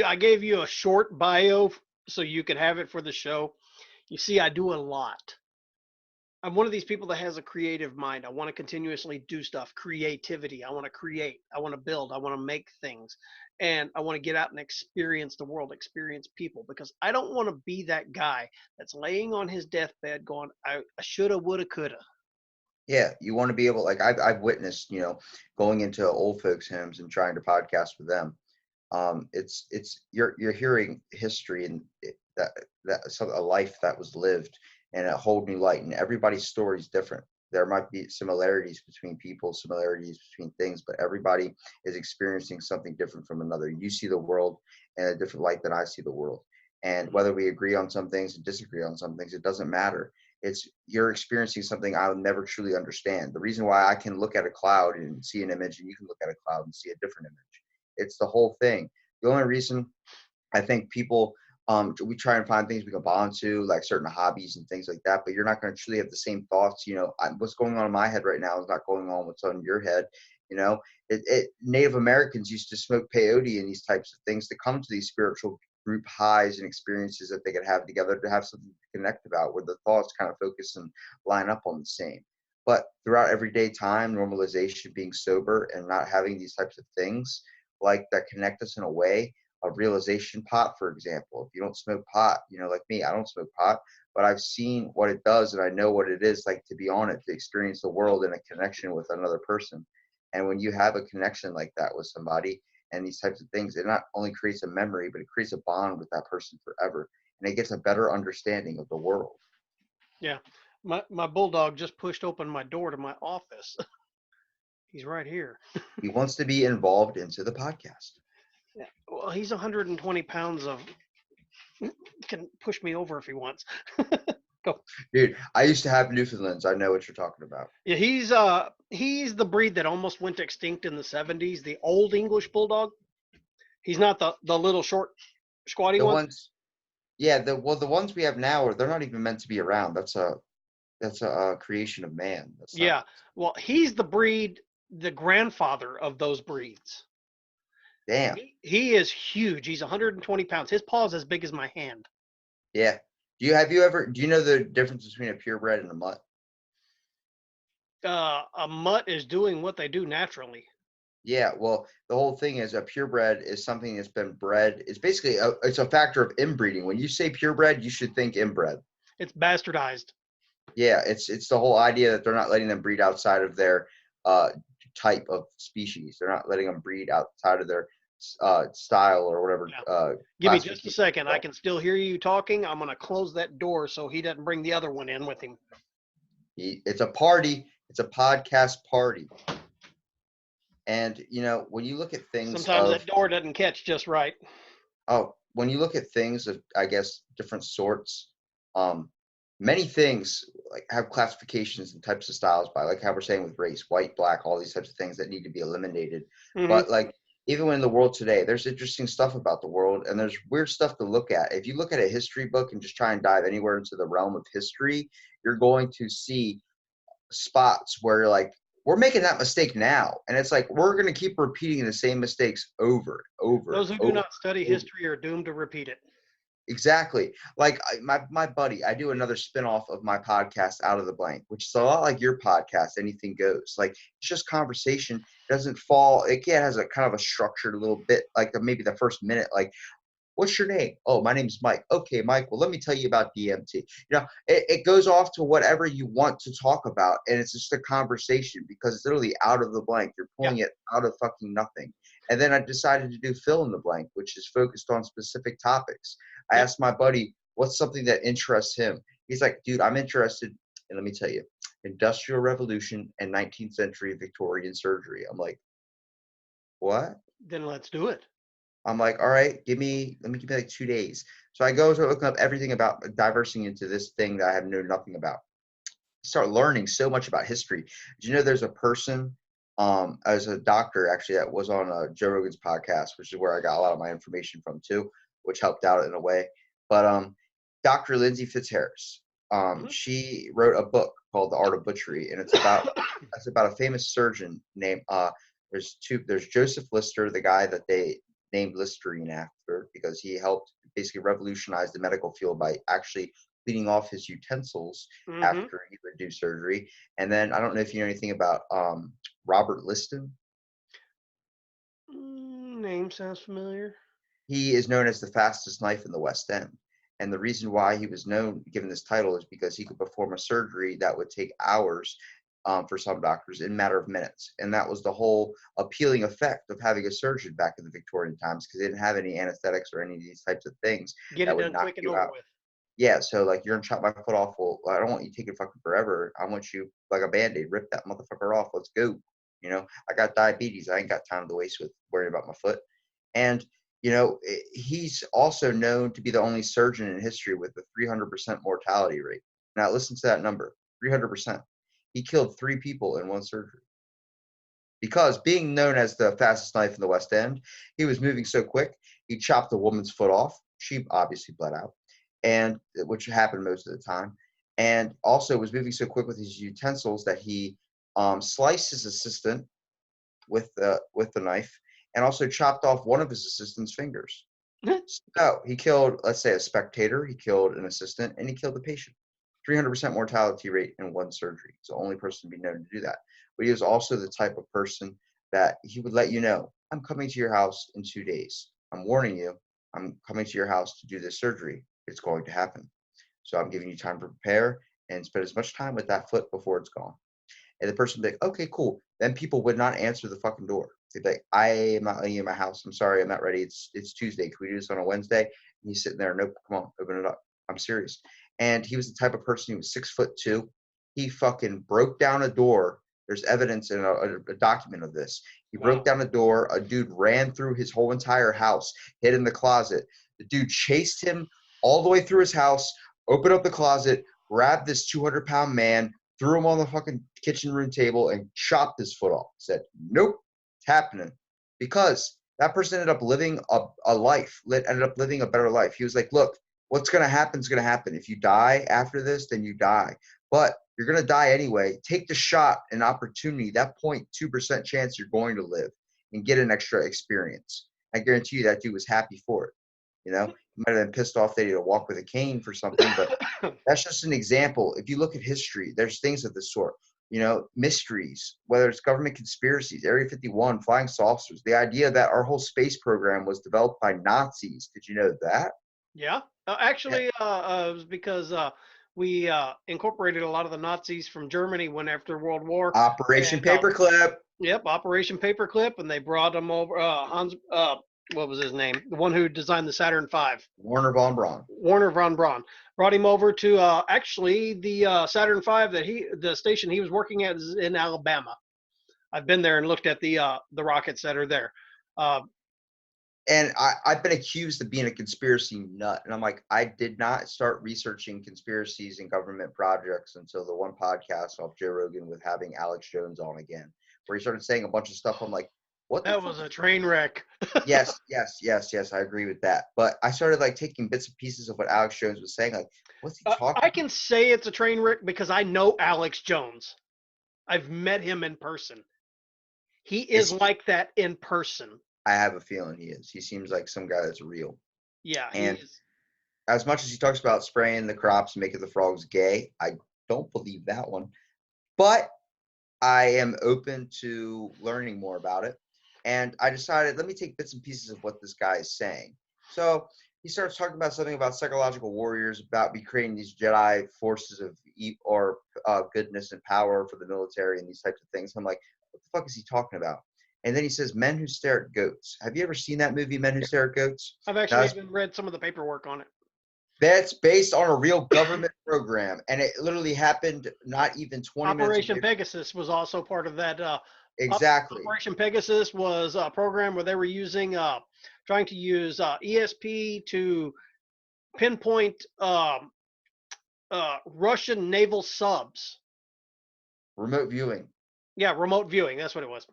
I gave you a short bio so you could have it for the show. You see, I do a lot. I'm one of these people that has a creative mind. I want to continuously do stuff, creativity. I want to create. I want to build. I want to make things. And I want to get out and experience the world, experience people, because I don't want to be that guy that's laying on his deathbed going, I shoulda, woulda, coulda. Yeah, you want to be able, like I've witnessed, you know, going into old folks' homes and trying to podcast with them. It's you're hearing history and a life that was lived in a whole new light, and everybody's story is different. There might be similarities between people, similarities between things, but everybody is experiencing something different from another. You see the world in a different light than I see the world. And whether we agree on some things and disagree on some things, it doesn't matter. It's you're experiencing something I'll never truly understand. The reason why I can look at a cloud and see an image and you can look at a cloud and see a different image. It's the whole thing. The only reason I think people we try and find things we can bond to, like certain hobbies and things like that, but you're not going to truly have the same thoughts. You know, what's going on in my head right now is not going on what's on your head. You know, Native Americans used to smoke peyote and these types of things to come to these spiritual group highs and experiences that they could have together, to have something to connect about, where the thoughts kind of focus and line up on the same. But throughout everyday time, normalization, being sober and not having these types of things like that connect us in a way, a realization pot, for example. If you don't smoke pot, you know, like me, I don't smoke pot, but I've seen what it does and I know what it is like to be on it, to experience the world in a connection with another person. And when you have a connection like that with somebody and these types of things, it not only creates a memory, but it creates a bond with that person forever. And it gets a better understanding of the world. Yeah. My bulldog just pushed open my door to my office. He's right here. He wants to be involved into the podcast. Yeah. Well, he's 120 pounds of, can push me over if he wants. Go. Dude, I used to have Newfoundlands. I know what you're talking about. Yeah, he's the breed that almost went extinct in the 70s, the old English bulldog. He's not the little short squatty ones. Yeah, the ones we have now, they're not even meant to be around. That's a creation of man. Yeah. Well, he's the breed, the grandfather of those breeds. Damn. He is huge. He's 120 pounds. His paw's as big as my hand. Yeah. Do you know the difference between a purebred and a mutt? A mutt is doing what they do naturally. Yeah, well, the whole thing is a purebred is something that's been bred. It's basically it's a factor of inbreeding. When you say purebred, you should think inbred. It's bastardized. Yeah, it's the whole idea that they're not letting them breed outside of their type of species. They're not letting them breed outside of their style or whatever. Yeah. Give me just a second. I can still hear you talking. I'm going to close that door so he doesn't bring the other one in with him. It's a party. It's a podcast party. And, you know, when you look at things. Sometimes that door doesn't catch just right. Oh, when you look at things of, I guess, different sorts, many things like have classifications and types of styles by, like how we're saying with race, white, black, all these types of things that need to be eliminated. Mm-hmm. But like, even in the world today, there's interesting stuff about the world and there's weird stuff to look at. If you look at a history book and just try and dive anywhere into the realm of history, you're going to see spots where you're like, we're making that mistake now. And it's like, we're going to keep repeating the same mistakes over and over. Those who do not study history are doomed to repeat it. Exactly. Like my buddy, I do another spinoff of my podcast, Out of the Blank, which is a lot like your podcast, Anything Goes. Like, it's just conversation. It doesn't fall. It has a kind of a structured little bit, like maybe the first minute, like, what's your name? Oh, my name's Mike. Okay, Mike. Well, let me tell you about DMT. You know, it goes off to whatever you want to talk about. And it's just a conversation because it's literally out of the blank. You're pulling it out of fucking nothing. And then I decided to do Fill in the Blank, which is focused on specific topics. I asked my buddy, what's something that interests him? He's like, dude, I'm interested And let me tell you, Industrial Revolution and 19th century Victorian surgery. I'm like, what? Then let's do it. I'm like, all right, let me give me like 2 days. So I go to look up everything about diversing into this thing that I have known nothing about. Start learning so much about history. Did you know there's a person, as a doctor actually, that was on Joe Rogan's podcast, which is where I got a lot of my information from too, which helped out in a way. But Dr. Lindsay Fitzharris, Mhm. she wrote a book called The Art of Butchery, and it's about a famous surgeon named there's Joseph Lister, the guy that they named Listerine after because he helped basically revolutionize the medical field by actually cleaning off his utensils Mhm. after he would do surgery. And then I don't know if you know anything about Robert Liston. Name sounds familiar. He is known as the fastest knife in the West End. And the reason why he was given this title is because he could perform a surgery that would take hours for some doctors in a matter of minutes. And that was the whole appealing effect of having a surgeon back in the Victorian times because they didn't have any anesthetics or any of these types of things Get that it would done knock quick and you over out. with. Yeah, so like you're gonna chop my foot off. Well, I don't want you taking fucking forever. I want you like a band-aid, rip that motherfucker off. Let's go. I got diabetes. I ain't got time to waste with worrying about my foot. And he's also known to be the only surgeon in history with a 300% mortality rate. Now listen to that number, 300%. He killed 3 people in one surgery. Because being known as the fastest knife in the West End, he was moving so quick, he chopped a woman's foot off. She obviously bled out, and which happened most of the time. And also was moving so quick with his utensils that he sliced his assistant with the knife, and also chopped off one of his assistant's fingers. So he killed, let's say, a spectator, he killed an assistant, and he killed the patient. 300% mortality rate in one surgery. He's the only person to be known to do that. But he was also the type of person that he would let you know, I'm coming to your house in 2 days. I'm warning you, I'm coming to your house to do this surgery. It's going to happen. So I'm giving you time to prepare and spend as much time with that foot before it's gone. And the person would be like, okay, cool. Then people would not answer the fucking door. They'd be like, I am not letting you in my house. I'm sorry, I'm not ready. It's Tuesday. Can we do this on a Wednesday? And he's sitting there, nope, come on, open it up. I'm serious. And he was the type of person who was 6'2". He fucking broke down a door. There's evidence in a document of this. He broke down a door. A dude ran through his whole entire house, hid in the closet. The dude chased him all the way through his house, opened up the closet, grabbed this 200-pound man, threw him on the fucking kitchen room table, and chopped his foot off. Said, nope, it's happening. Because that person ended up living a life, ended up living a better life. He was like, look, what's going to happen is going to happen. If you die after this, then you die. But you're going to die anyway. Take the shot and opportunity, that 0.2% chance you're going to live and get an extra experience. I guarantee you that dude was happy for it. He might have been pissed off that he had to walk with a cane for something, but that's just an example. If you look at history, there's things of this sort. Mysteries, whether it's government conspiracies, Area 51, flying saucers, the idea that our whole space program was developed by Nazis. Did you know that? Yeah. Yeah. Actually, it was because we incorporated a lot of the Nazis from Germany when after World War. Operation And Paperclip. yep, Operation Paperclip, and they brought them over. Hans, what was his name? The one who designed the Saturn V. Werner von Braun. Warner von Braun brought him over to actually the Saturn V the station he was working at is in Alabama. I've been there and looked at the rockets that are there. And I've been accused of being a conspiracy nut. And I'm like, I did not start researching conspiracies and government projects until the one podcast off Joe Rogan with having Alex Jones on again, where he started saying a bunch of stuff. I'm like, what the That fuck? was a train wreck. Yes. I agree with that. But I started like taking bits and pieces of what Alex Jones was saying. Like, what's he talking I can say it's a train wreck because I know Alex Jones. I've met him in person. He is like that in person. I have a feeling he is. He seems like some guy that's real. Yeah, he And is. as much as he talks about spraying the crops and making the frogs gay, I don't believe that one. But I am open to learning more about it. And I decided, let me take bits and pieces of what this guy is saying. So he starts talking about something about psychological warriors, about be creating these Jedi forces of goodness and power for the military and these types of things. I'm like, what the fuck is he talking about? And then he says, Men Who Stare at Goats. Have you ever seen that movie, Men Who Stare at Goats? I've actually That's even read some of the paperwork on it. That's based on a real government program, and it literally happened not even 20 minutes Operation away. Pegasus was also part of that. Exactly. Operation Pegasus was a program where they were trying to use ESP to pinpoint Russian naval subs. Remote viewing. Yeah, remote viewing. That's what it was.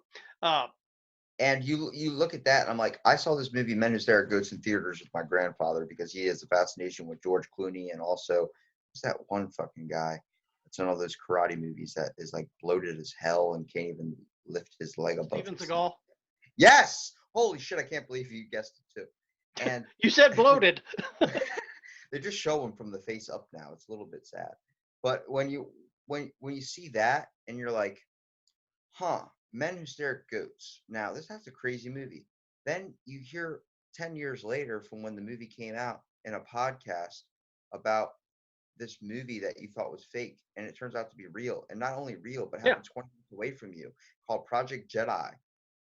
And you look at that, and I'm like, I saw this movie Men Who Stare at Goats in theaters with my grandfather because he has a fascination with George Clooney, and also who's that one fucking guy that's in all those karate movies that is like bloated as hell and can't even lift his leg above. Steven Seagal. Yes. Holy shit! I can't believe you guessed it too. And you said bloated. They just show him from the face up now. It's a little bit sad, but when you see that and you're like, huh. Men Who Stare at Goats. Now, that's a crazy movie. Then you hear 10 years later from when the movie came out in a podcast about this movie that you thought was fake, and it turns out to be real. And not only real, but happened 20 minutes away from you, called Project Jedi.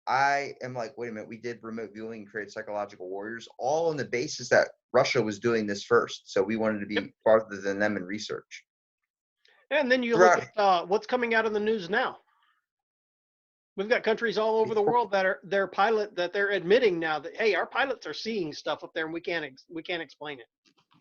I am like, wait a minute, we did remote viewing and create psychological warriors, all on the basis that Russia was doing this first. So we wanted to be farther than them in research. And then you look at what's coming out in the news now. We've got countries all over the world that they're admitting now that, hey, our pilots are seeing stuff up there and we can't explain it.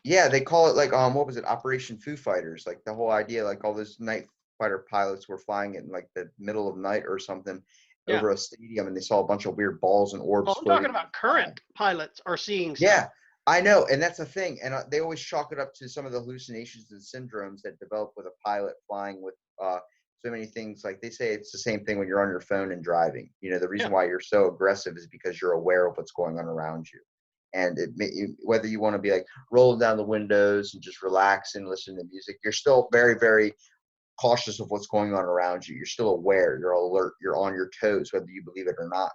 Yeah, they call it like what was it, Operation Foo Fighters? Like the whole idea, like all those night fighter pilots were flying in like the middle of night or something over a stadium, and they saw a bunch of weird balls and orbs. Well, I'm talking about current pilots are seeing stuff. Yeah, I know, and that's the thing, and they always chalk it up to some of the hallucinations and syndromes that develop with a pilot flying with so many things. Like they say it's the same thing when you're on your phone and driving. You know, the reason why you're so aggressive is because you're aware of what's going on around you. And whether you want to be like rolling down the windows and just relax and listen to music, you're still very, very cautious of what's going on around you. You're still aware, you're alert, you're on your toes, whether you believe it or not.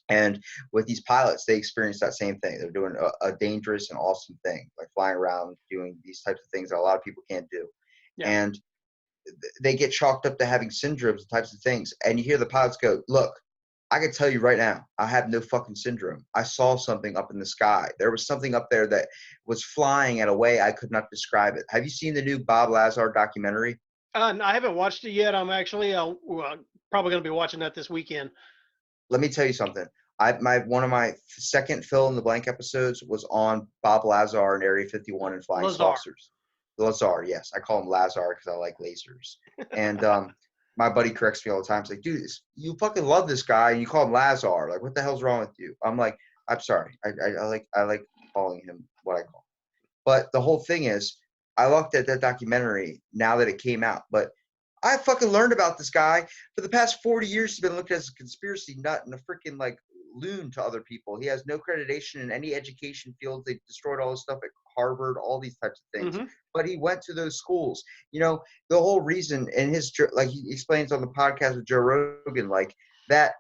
And with these pilots, they experience that same thing. They're doing a dangerous and awesome thing, like flying around, doing these types of things that a lot of people can't do. Yeah. And they get chalked up to having syndromes and types of things. And you hear the pilots go, look, I can tell you right now, I have no fucking syndrome. I saw something up in the sky. There was something up there that was flying at a way I could not describe it. Have you seen the new Bob Lazar documentary? I haven't watched it yet. I'm actually probably going to be watching that this weekend. Let me tell you something. One of my second fill in the blank episodes was on Bob Lazar and Area 51 and flying saucers. Lazar, yes. I call him Lazar because I like lasers. And my buddy corrects me all the time. He's like, dude, you fucking love this guy and you call him Lazar. Like, what the hell's wrong with you? I'm like, I'm sorry. I like calling him what I call him. But the whole thing is, I looked at that documentary now that it came out, but I fucking learned about this guy. For the past 40 years, he's been looked at as a conspiracy nut and a freaking like loon to other people. He has no accreditation in any education field. They destroyed all this stuff at Harvard, all these types of things. Mm-hmm. But he went to those schools. You know, the whole reason in his, like he explains on the podcast with Joe Rogan, like that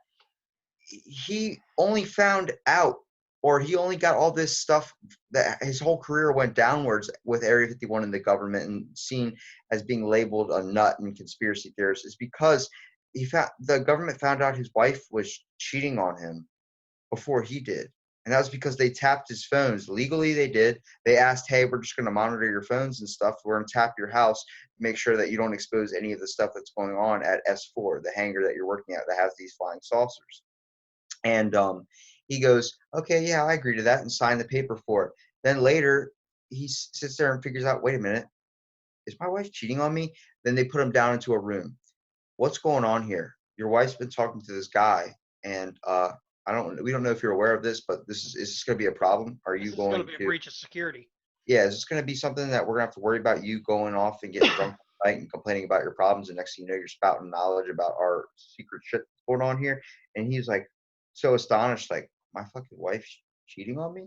he only found out, or he only got all this stuff, that his whole career went downwards with Area 51 in the government and seen as being labeled a nut and conspiracy theorist, is because the government found out his wife was cheating on him before he did. And that was because they tapped his phones. Legally, they did. They asked, hey, we're just going to monitor your phones and stuff. We're going to tap your house, make sure that you don't expose any of the stuff that's going on at S4, the hangar that you're working at that has these flying saucers. And he goes, okay, yeah, I agree to that, and sign the paper for it. Then later, he sits there and figures out, wait a minute, is my wife cheating on me? Then they put him down into a room. What's going on here? Your wife's been talking to this guy, and we don't know if you're aware of this, but is this going to be a problem? Are you going to be a breach of security? Yeah, is this going to be something that we're going to have to worry about you going off and getting drunk at night and complaining about your problems, and next thing you know, you're spouting knowledge about our secret shit going on here? And he's like, so astonished, like, my fucking wife's cheating on me?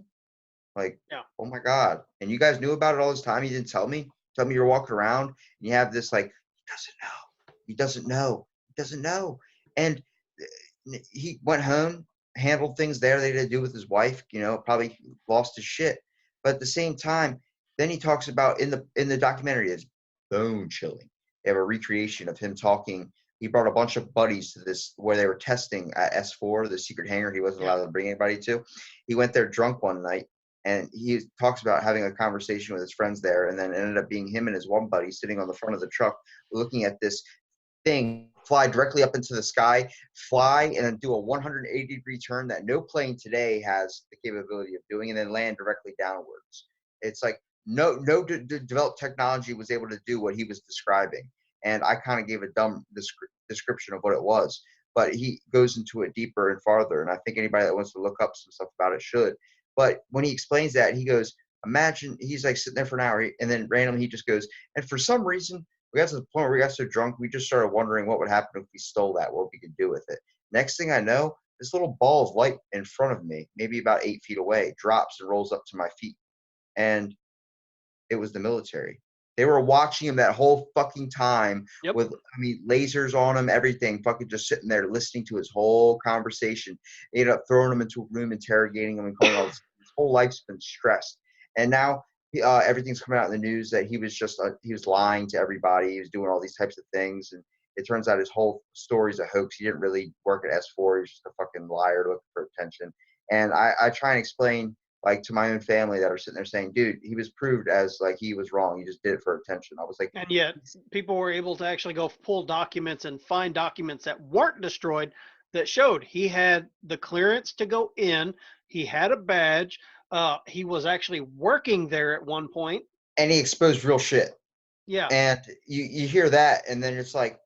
Like, oh my God. And you guys knew about it all this time? You didn't tell me? Tell me you're walking around and you have this, like, he doesn't know. And he went home, handled things there they had to do with his wife, you know, probably lost his shit. But at the same time, then he talks about in the documentary, it's bone chilling. They have a recreation of him talking. He brought a bunch of buddies to this where they were testing at S4, the secret hangar he wasn't allowed to bring anybody to. He went there drunk one night, And he talks about having a conversation with his friends there, and then it ended up being him and his one buddy sitting on the front of the truck looking at this thing fly directly up into the sky, fly and then do a 180-degree turn that no plane today has the capability of doing, and then land directly downwards. It's like no developed technology was able to do what he was describing. And I kind of gave a dumb description of what it was, but he goes into it deeper and farther. And I think anybody that wants to look up some stuff about it should. But when he explains that, he goes, imagine he's like sitting there for an hour, and then randomly he just goes, and for some reason, we got to the point where we got so drunk, we just started wondering what would happen if we stole that, what we could do with it. Next thing I know, this little ball of light in front of me, maybe about 8 feet away, drops and rolls up to my feet. And it was the military. They were watching him that whole fucking time with, lasers on him, everything, fucking just sitting there listening to his whole conversation. They ended up throwing him into a room, interrogating him, and calling all this. His whole life's been stressed. And now everything's coming out in the news that he was just, he was lying to everybody. He was doing all these types of things. And it turns out his whole story's a hoax. He didn't really work at S4. He was just a fucking liar looking for attention. And I try and explain, like, to my own family that are sitting there saying, dude, he was proved as like he was wrong. He just did it for attention. I was like, and yet people were able to actually go pull documents and find documents that weren't destroyed that showed he had the clearance to go in. He had a badge. He was actually working there at one point. And he exposed real shit. Yeah. And you hear that, and then it's like,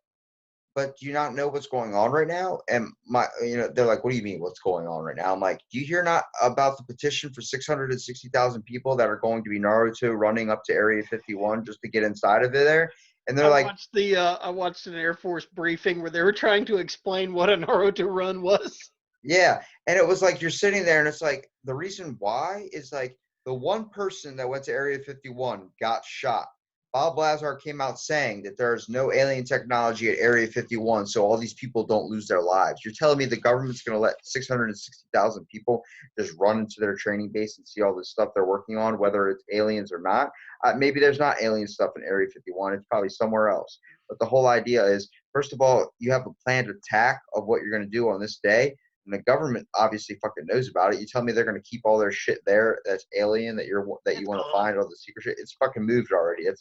but do you not know what's going on right now? And they're like, what do you mean what's going on right now? I'm like, do you hear not about the petition for 660,000 people that are going to be Naruto running up to Area 51 just to get inside of it there? And they're I watched an Air Force briefing where they were trying to explain what a Naruto run was. Yeah. And it was like, you're sitting there and it's like, the reason why is like the one person that went to Area 51 got shot. Bob Lazar came out saying that there's no alien technology at Area 51, so all these people don't lose their lives. You're telling me the government's going to let 660,000 people just run into their training base and see all this stuff they're working on, whether it's aliens or not? Maybe there's not alien stuff in Area 51. It's probably somewhere else. But the whole idea is, first of all, you have a planned attack of what you're going to do on this day. And the government obviously fucking knows about it. You tell me they're going to keep all their shit there that's alien that you want to find, all the secret shit. It's fucking moved already. It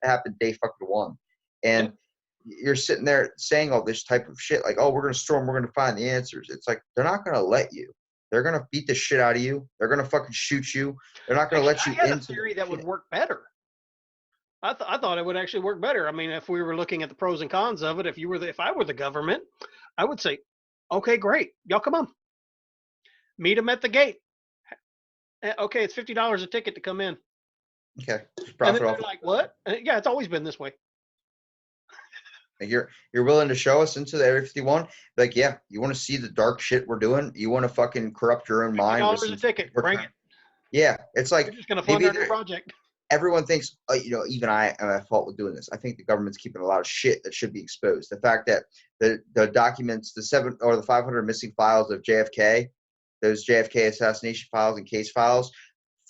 happened day fucking one. And you're sitting there saying all this type of shit like, oh, we're going to storm, we're going to find the answers. It's like, they're not going to let you. They're going to beat the shit out of you. They're going to fucking shoot you. They're not going to let you into a theory that would work better. I thought it would actually work better. I mean, if we were looking at the pros and cons of it, if I were the government, I would say, okay, great. Y'all come on. Meet them at the gate. Okay, it's $50 a ticket to come in. Okay. And then they're like, what? Yeah, it's always been this way. Like you're willing to show us into the Area 51? Like, yeah, you want to see the dark shit we're doing? You want to fucking corrupt your own mind? $50 a ticket. Bring it. Yeah, it's like, we're just going to fund our new project. Everyone thinks, even I am at fault with doing this. I think the government's keeping a lot of shit that should be exposed. The fact that the documents, the 500 missing files of JFK, those JFK assassination files and case files,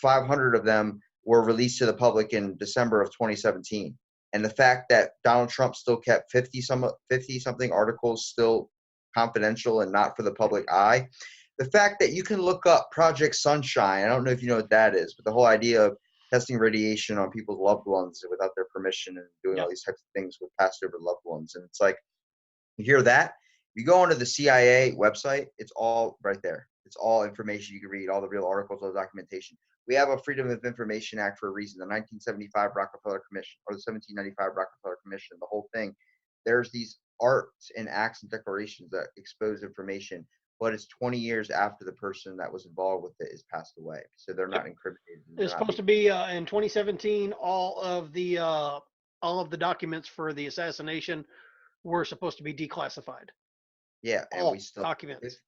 500 of them were released to the public in December of 2017. And the fact that Donald Trump still kept 50 something articles still confidential and not for the public eye. The fact that you can look up Project Sunshine. I don't know if you know what that is, but the whole idea of testing radiation on people's loved ones without their permission and doing all these types of things with passed over loved ones. And it's like, you hear that? You go onto the CIA website, it's all right there. It's all information you can read, all the real articles, all the documentation. We have a Freedom of Information Act for a reason, the 1975 Rockefeller Commission or the 1795 Rockefeller Commission, the whole thing. There's these arts and acts and declarations that expose information, but it's 20 years after the person that was involved with it is passed away. So they're not incriminated. It's supposed to be in 2017, all of the documents for the assassination were supposed to be declassified. Yeah, and we still documents.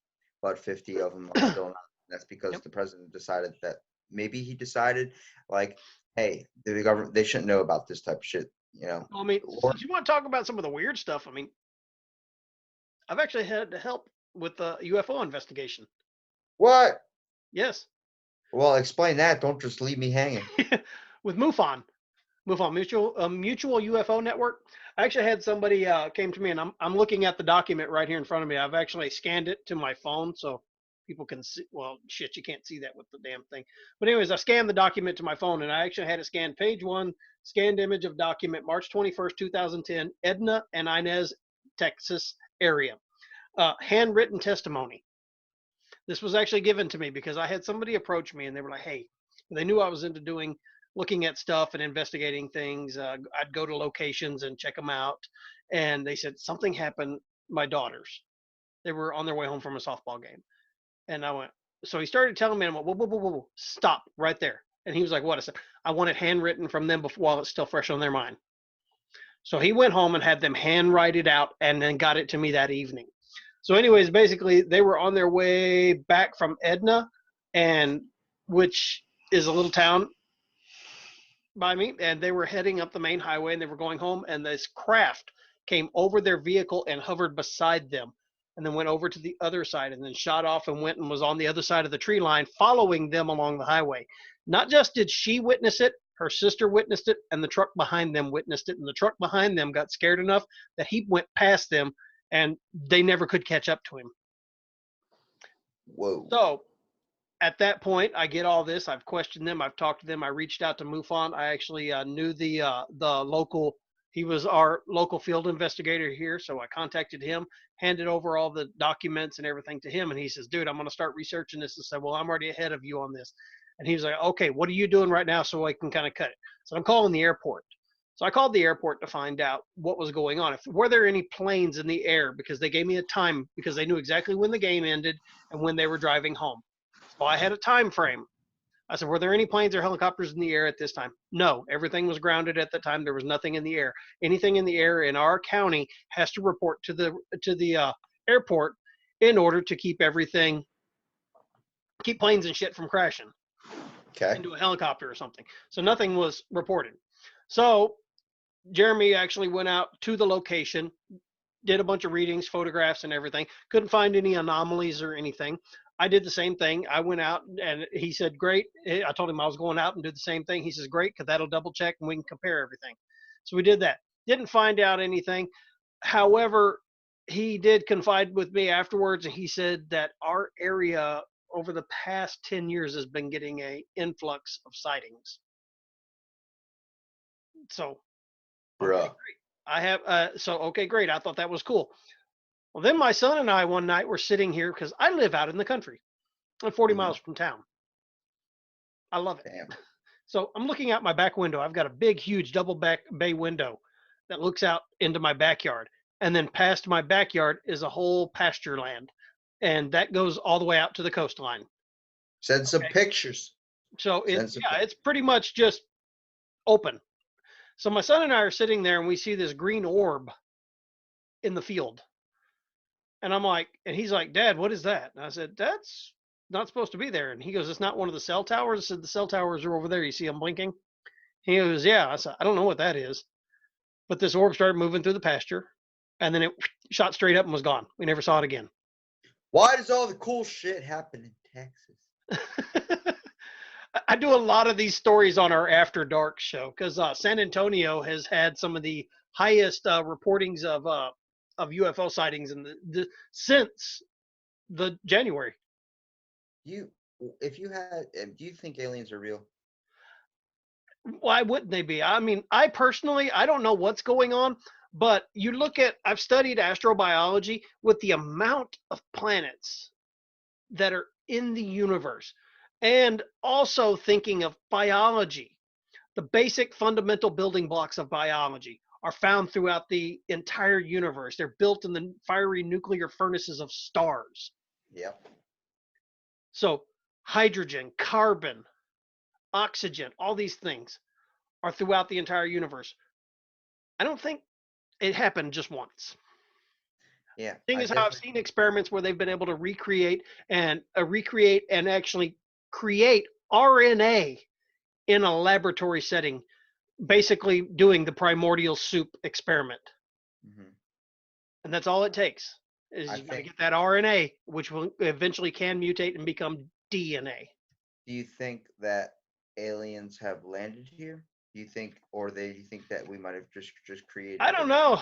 About 50 of them are still not. That's because the president decided that maybe he decided like, hey, the government, they shouldn't know about this type of shit, I mean, since you want to talk about some of the weird stuff, I mean, I've actually had to help with the UFO investigation. What? Yes. Well, explain that. Don't just leave me hanging. With MUFON Mutual UFO Network. I actually had somebody came to me, and I'm looking at the document right here in front of me. I've actually scanned it to my phone, so people can see. Well, shit, you can't see that with the damn thing. But anyways, I scanned the document to my phone, and I actually had it scanned. Page 1, scanned image of document, March 21st, 2010, Edna and Inez, Texas area. Handwritten testimony. This was actually given to me because I had somebody approach me, and they were like, hey, they knew I was into looking at stuff and investigating things. I'd go to locations and check them out. And they said, something happened. My daughters, they were on their way home from a softball game. And I went, so he started telling me, I went, whoa, whoa, whoa, whoa, whoa, stop right there. And he was like, what? I said, I want it handwritten from them before, while it's still fresh on their mind. So he went home and had them handwrite it out and then got it to me that evening. So anyways, basically they were on their way back from Edna, and which is a little town by me, and they were heading up the main highway, and they were going home, and this craft came over their vehicle and hovered beside them, and then went over to the other side, and then shot off and went and was on the other side of the tree line following them along the highway. Not just did she witness it, her sister witnessed it, and the truck behind them witnessed it, and the truck behind them got scared enough that he went past them, and they never could catch up to him. Whoa. So at that point, I get all this. I've questioned them. I've talked to them. I reached out to MUFON. I actually knew the local. He was our local field investigator here, so I contacted him, handed over all the documents and everything to him, and he says, "Dude, I'm going to start researching this." And said, "Well, I'm already ahead of you on this." And he was like, "Okay, what are you doing right now so I can kind of cut it?" So I'm calling the airport. So I called the airport to find out what was going on. Were there any planes in the air? Because they gave me a time, because they knew exactly when the game ended and when they were driving home. So I had a time frame. I said, were there any planes or helicopters in the air at this time? No, everything was grounded at the time. There was nothing in the air. Anything in the air in our county has to report to the airport in order to keep planes and shit from crashing into a helicopter or something. So nothing was reported. So Jeremy actually went out to the location, did a bunch of readings, photographs, and everything. Couldn't find any anomalies or anything. I did the same thing. I went out, and he said, great. I told him I was going out and do the same thing. He says, great, because that'll double check and we can compare everything. So we did that. Didn't find out anything. However, he did confide with me afterwards, and he said that our area over the past 10 years has been getting an influx of sightings. So, okay, great. I have, okay, great. I thought that was cool. Well, then my son and I one night were sitting here, because I live out in the country. I'm 40 miles from town. I love it. Damn. So I'm looking out my back window. I've got a big, huge double back bay window that looks out into my backyard. And then past my backyard is a whole pasture land. And that goes all the way out to the coastline. Send some pictures. So it's pretty much just open. So my son and I are sitting there, and we see this green orb in the field. And I'm like, and he's like, Dad, what is that? And I said, that's not supposed to be there. And he goes, it's not one of the cell towers. I said, the cell towers are over there. You see them blinking? He goes, yeah. I said, I don't know what that is. But this orb started moving through the pasture, and then it shot straight up and was gone. We never saw it again. Why does all the cool shit happen in Texas? I do a lot of these stories on our After Dark show, because San Antonio has had some of the highest reportings of UFO sightings since the January. Do you think aliens are real? Why wouldn't they be? I mean, I personally, I don't know what's going on, but you look at, I've studied astrobiology with the amount of planets that are in the universe, and also thinking of biology. The basic fundamental building blocks of biology are found throughout the entire universe. They're built in the fiery nuclear furnaces of stars. Yep. So hydrogen, carbon, oxygen, all these things are throughout the entire universe. I don't think it happened just once. Yeah. Thing is, how I've seen experiments where they've been able to recreate and actually create RNA in a laboratory setting, basically doing the primordial soup experiment. Mm-hmm. And that's all it takes, is you got to get that RNA, which will eventually can mutate and become DNA. Do you think that aliens have landed here? Do you think that we might have just created? I don't know.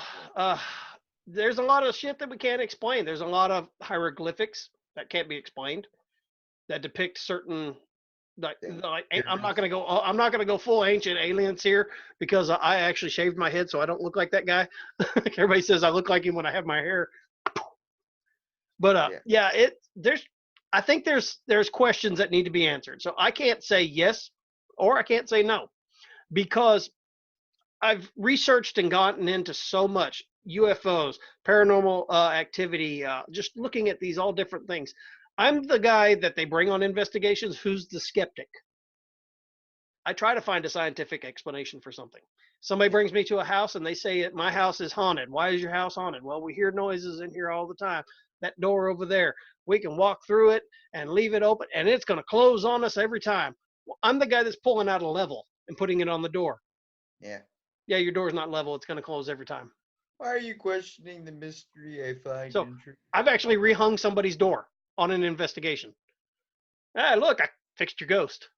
There's a lot of shit that we can't explain. There's a lot of hieroglyphics that can't be explained, that depict certain like, Things. I'm not gonna go full ancient aliens here because I actually shaved my head so I don't look like that guy. Everybody says I look like him when I have my hair. But Yeah. I think there's questions that need to be answered. So I can't say yes or I can't say no because I've researched and gotten into so much UFOs, paranormal activity, just looking at these all different things. I'm the guy that they bring on investigations who's the skeptic. I try to find a scientific explanation for something. Somebody brings me to a house and they say my house is haunted. Why is your house haunted? Well, we hear noises in here all the time. That door over there, we can walk through it and leave it open and it's going to close on us every time. Well, I'm the guy that's pulling out a level and putting it on the door. Yeah. Yeah, your door's not level. It's going to close every time. Why are you questioning the mystery I find So interesting? I've actually rehung somebody's door on an investigation. Ah, look, I fixed your ghost.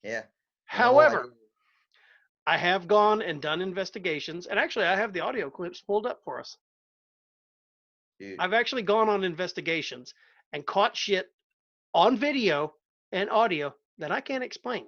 Yeah. And the whole However, idea, I have gone and done investigations, and actually, I have the audio clips pulled up for us. dude, I've actually gone on investigations and caught shit on video and audio that I can't explain.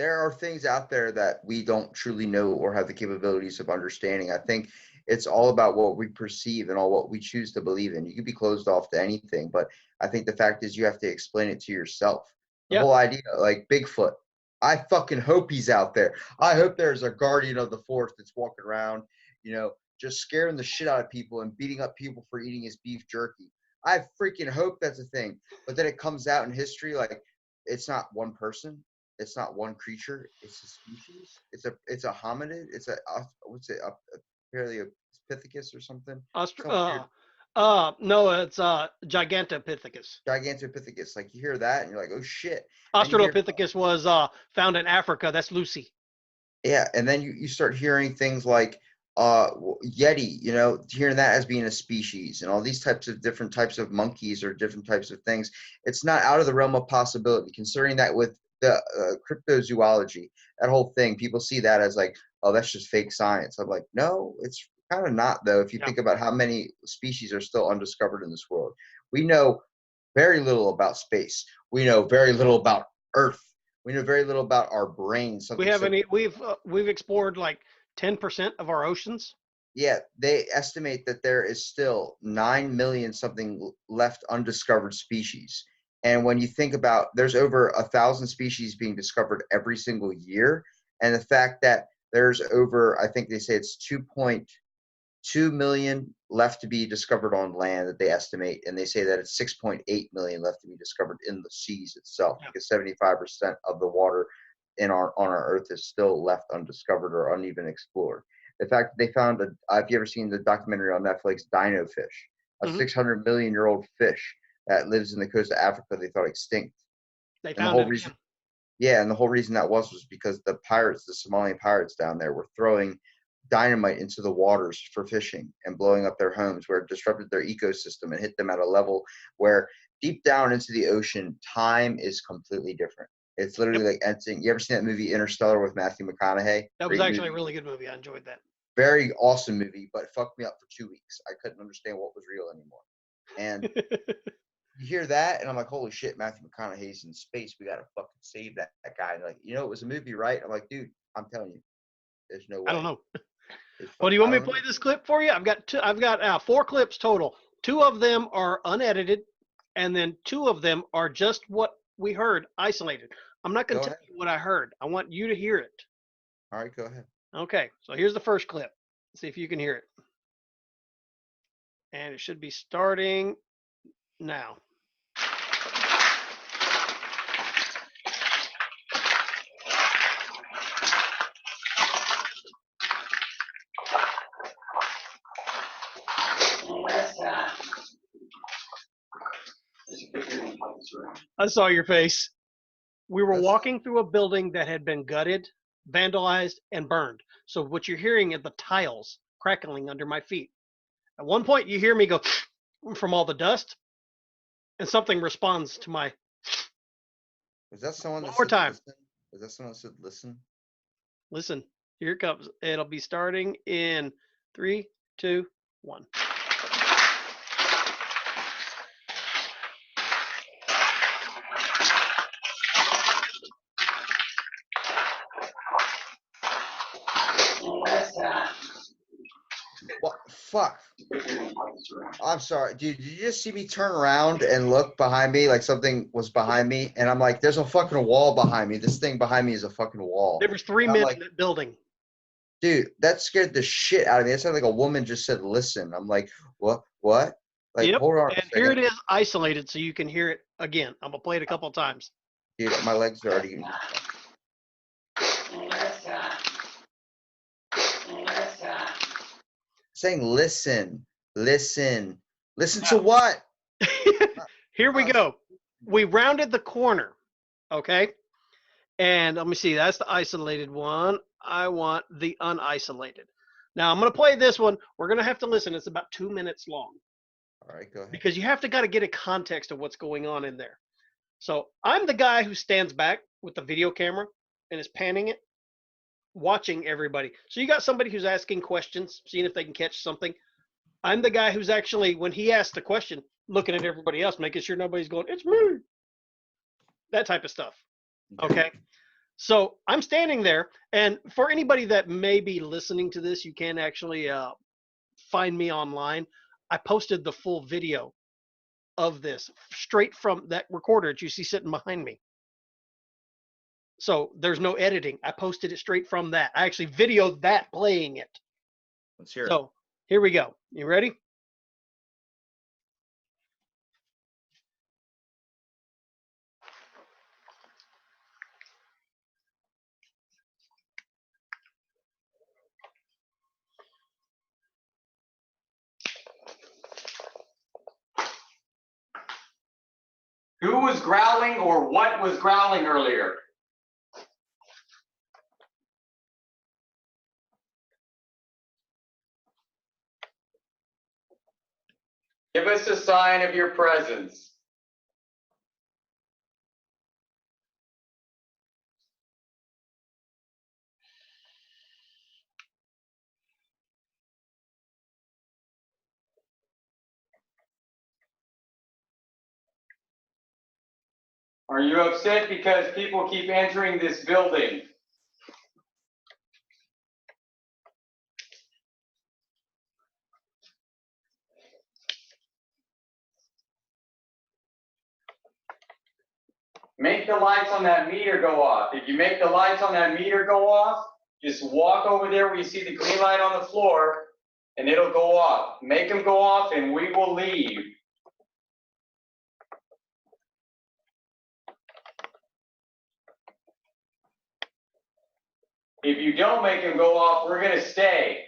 there are things out there that we don't truly know or have the capabilities of understanding. I think it's all about what we perceive and all what we choose to believe in. You can be closed off to anything, but I think the fact is you have to explain it to yourself. The Yep. whole idea, like Bigfoot, I fucking hope he's out there. I hope there's a guardian of the forest that's walking around, just scaring the shit out of people and beating up people for eating his beef jerky. I freaking hope that's a thing. But then it comes out in history like it's not one person. It's not one creature. It's a species. It's a hominid. It's what's it? Apparently a Pithecus or something. No, it's Gigantopithecus. Gigantopithecus. Like you hear that and you're like, oh shit. And you hear Australopithecus was found in Africa. That's Lucy. yeah, and then you start hearing things like Yeti, hearing that as being a species and all these types of different types of monkeys or different types of things. It's not out of the realm of possibility, considering that with the cryptozoology, that whole thing, people see that as like, oh, that's just fake science. I'm like, no, it's kind of not, though, if you think about how many species are still undiscovered in this world. We know very little about space. We know very little about Earth. We know very little about our brains. We've explored like 10% of our oceans. Yeah, they estimate that there is still 9 million something left undiscovered species. And when you think about there's over 1,000 species being discovered every single year, and the fact that there's over, I think they say it's 2.2 million left to be discovered on land that they estimate, and they say that it's 6.8 million left to be discovered in the seas itself, because 75% of the water on our Earth is still left undiscovered or uneven explored. The fact that they found have you ever seen the documentary on Netflix, Dino Fish, a 600 million year old fish that lives in the coast of Africa? They thought extinct. They and the found whole it reason, again. yeah, and the whole reason that was because the Somalian pirates down there were throwing dynamite into the waters for fishing and blowing up their homes, where it disrupted their ecosystem and hit them at a level where deep down into the ocean, time is completely different. It's literally like entering. You ever seen that movie Interstellar with Matthew McConaughey? That was actually a really good movie. I enjoyed that. Very awesome movie, but it fucked me up for 2 weeks. I couldn't understand what was real anymore. And you hear that, and I'm like, holy shit, Matthew McConaughey's in space. We gotta fucking save that guy. And like, it was a movie, right? I'm like, dude, I'm telling you, there's no way. I don't know. Well, do you want me to play this clip for you? I've got 4 clips total. 2 of them are unedited, and then 2 of them are just what we heard, isolated. I'm not going to tell you what I heard. I want you to hear it. All right, go ahead. Okay, so here's the first clip. See if you can hear it. And it should be starting now. I saw your face. We were walking through a building that had been gutted, vandalized, and burned. So what you're hearing is the tiles crackling under my feet. At one point, you hear me go from all the dust, and something responds to my. Was that someone One that more said time. listen? Was that someone that said listen? Listen, here it comes. It'll be starting in 3, 2, 1. fuck. I'm sorry, dude. Did you just see me turn around and look behind me like something was behind me? And I'm like, there's a fucking wall behind me. This thing behind me is a fucking wall. There was 3 And I'm men like, in that building. dude, that scared the shit out of me. It sounded like a woman just said, listen. I'm like, what? What? Like, Yep. hold on a And here it second. is isolated so you can hear it again. I'm going to play it a couple of times. Dude, my legs are already. Saying, listen, listen, listen to what? Here we go. We rounded the corner. Okay. And let me see. That's the isolated one. I want the unisolated. Now I'm going to play this one. We're going to have to listen. It's about 2 minutes long. All right, go ahead. Because you have to got to get a context of what's going on in there. So I'm the guy who stands back with the video camera and is panning it, watching everybody. So you got somebody who's asking questions, seeing if they can catch something. I'm the guy who's actually, when he asks the question, looking at everybody else, making sure nobody's going, it's me. That type of stuff. Okay. So I'm standing there. And for anybody that may be listening to this, you can actually find me online. I posted the full video of this straight from that recorder that you see sitting behind me. So there's no editing. I posted it straight from that. I actually videoed that playing it. Let's hear it. So here we go. You ready? Who was growling or what was growling earlier? Give us a sign of your presence. Are you upset because people keep entering this building? Make the lights on that meter go off. If you make the lights on that meter go off, just walk over there where you see the green light on the floor and it'll go off. Make them go off and we will leave. If you don't make them go off, we're going to stay.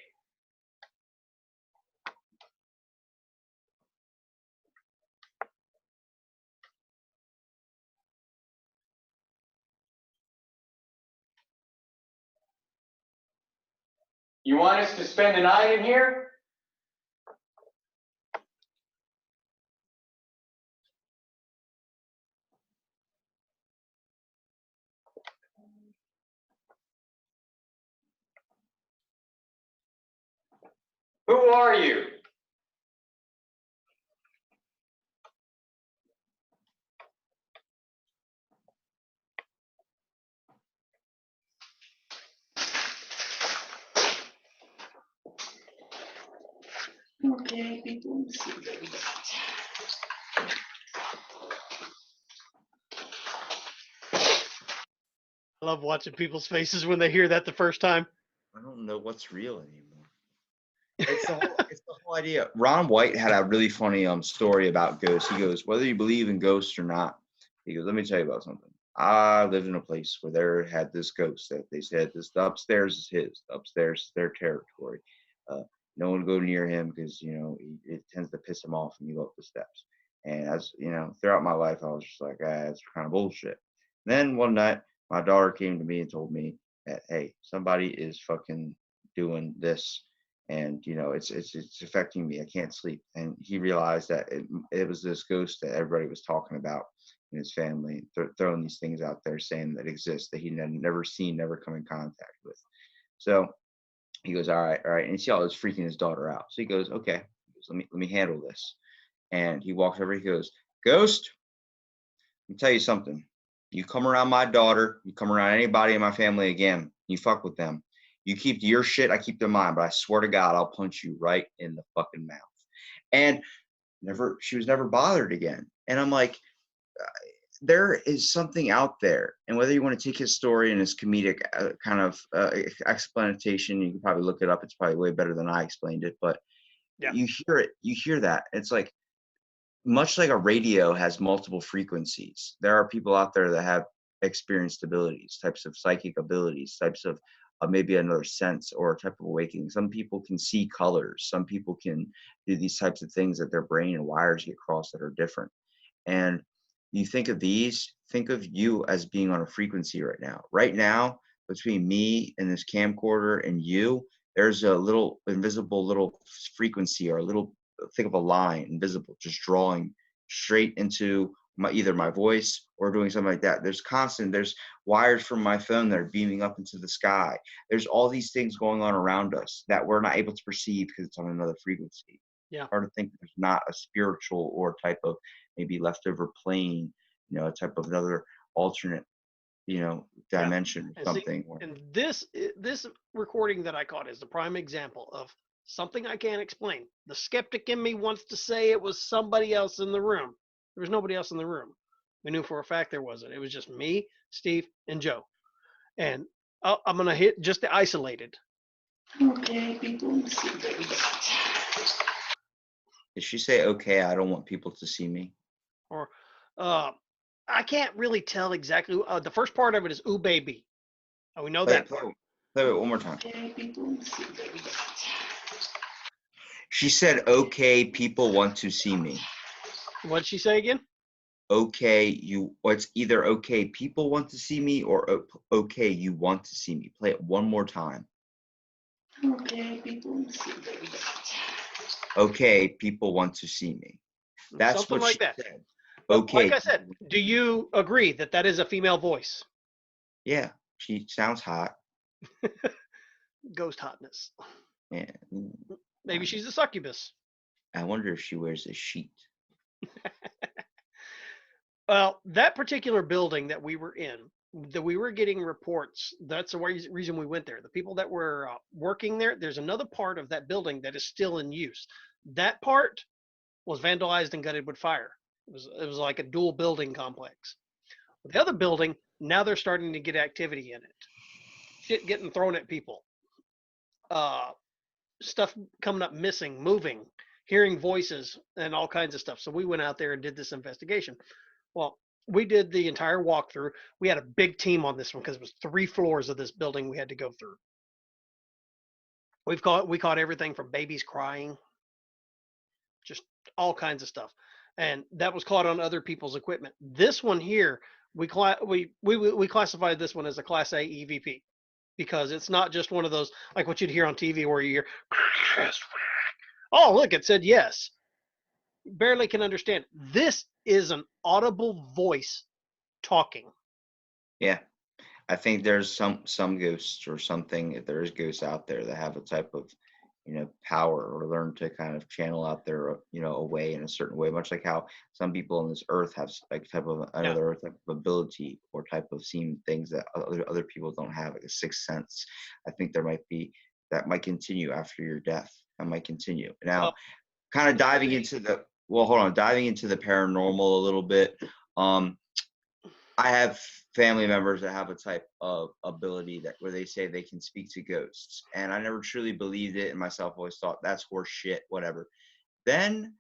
You want us to spend the night in here? Who are you? Okay, people. I love watching people's faces when they hear that the first time. I don't know what's real anymore. It's the whole idea. Ron White had a really funny story about ghosts. He goes, whether you believe in ghosts or not, he goes, let me tell you about something. I lived in a place where there had this ghost that they said this the upstairs is his, the upstairs is their territory. No one go near him because it tends to piss him off when you go up the steps. And as throughout my life, I was just like, it's kind of bullshit. And then one night, my daughter came to me and told me that, hey, somebody is fucking doing this, and it's affecting me. I can't sleep. And he realized that it was this ghost that everybody was talking about in his family, throwing these things out there saying that exist that he had never seen, never come in contact with. So he goes, all right. And you see how it's freaking his daughter out. So he goes, okay, let me handle this. And he walks over, he goes, Ghost, let me tell you something. You come around my daughter, you come around anybody in my family again, you fuck with them, You keep your shit, I keep the mine, but I swear to God, I'll punch you right in the fucking mouth. And she was never bothered again. And I'm like, there is something out there, and whether you want to take his story and his comedic kind of explanation, you can probably look it up. It's probably way better than I explained it, but Yeah. you hear that. It's like, much like a radio has multiple frequencies, there are people out there that have experienced abilities, types of psychic abilities, types of maybe another sense or a type of awakening. Some people can see colors. Some people can do these types of things that their brain and wires get crossed that are different. And you think of you as being on a frequency right now. Right now, between me and this camcorder and you, there's a little invisible little frequency, or a little, think of a line, invisible, just drawing straight into either my voice or doing something like that. There's wires from my phone that are beaming up into the sky. There's all these things going on around us that we're not able to perceive because it's on another frequency. Yeah. Hard to think there's not a spiritual or type of maybe leftover plane, a type of another alternate, dimension or something. And this recording that I caught is the prime example of something I can't explain. The skeptic in me wants to say it was somebody else in the room. There was nobody else in the room. We knew for a fact there wasn't. It was just me, Steve, and Joe. And I'm going to hit just the isolated. Okay, people. Did she say, okay, I don't want people to see me? Or I can't really tell exactly. The first part of it is "Ooh baby." We know that part. Play it one more time. Okay, people. She said, okay, people want to see me. What'd she say again? Okay, it's either okay, people want to see me, or okay, you want to see me. Play it one more time. Okay, people. Okay, people want to see me. That's something what like she that. said. But okay. like I said, do you agree that that is a female voice? Yeah, she sounds hot. Ghost hotness. Yeah. Maybe she's a succubus. I wonder if she wears a sheet. Well, that particular building that we were in, that we were getting reports. That's the reason we went there. The people that were working there, there's another part of that building that is still in use. That part was vandalized and gutted with fire. It was like a dual building complex. The other building, now they're starting to get activity in it. Shit getting thrown at people. Stuff coming up missing, moving, hearing voices, and all kinds of stuff. So we went out there and did this investigation. Well, we did the entire walkthrough. We had a big team on this one because it was 3 floors of this building we had to go through. We caught everything from babies crying, just all kinds of stuff, and that was caught on other people's equipment. This one here, we classified this one as a Class A EVP because it's not just one of those like what you'd hear on TV where you hear, oh look, it said yes. Barely can understand. This is an audible voice talking. Yeah, I think there's some ghosts or something. If there is ghosts out there that have a type of, power, or learn to kind of channel out their, away in a certain way, much like how some people on this earth have like type of another type of ability or type of seeing things that other people don't have, like a sixth sense. I think that might continue after your death. That might continue. Now, kind of diving into the paranormal a little bit. I have family members that have a type of ability where they say they can speak to ghosts, and I never truly believed it, and myself always thought that's horse shit, whatever. Then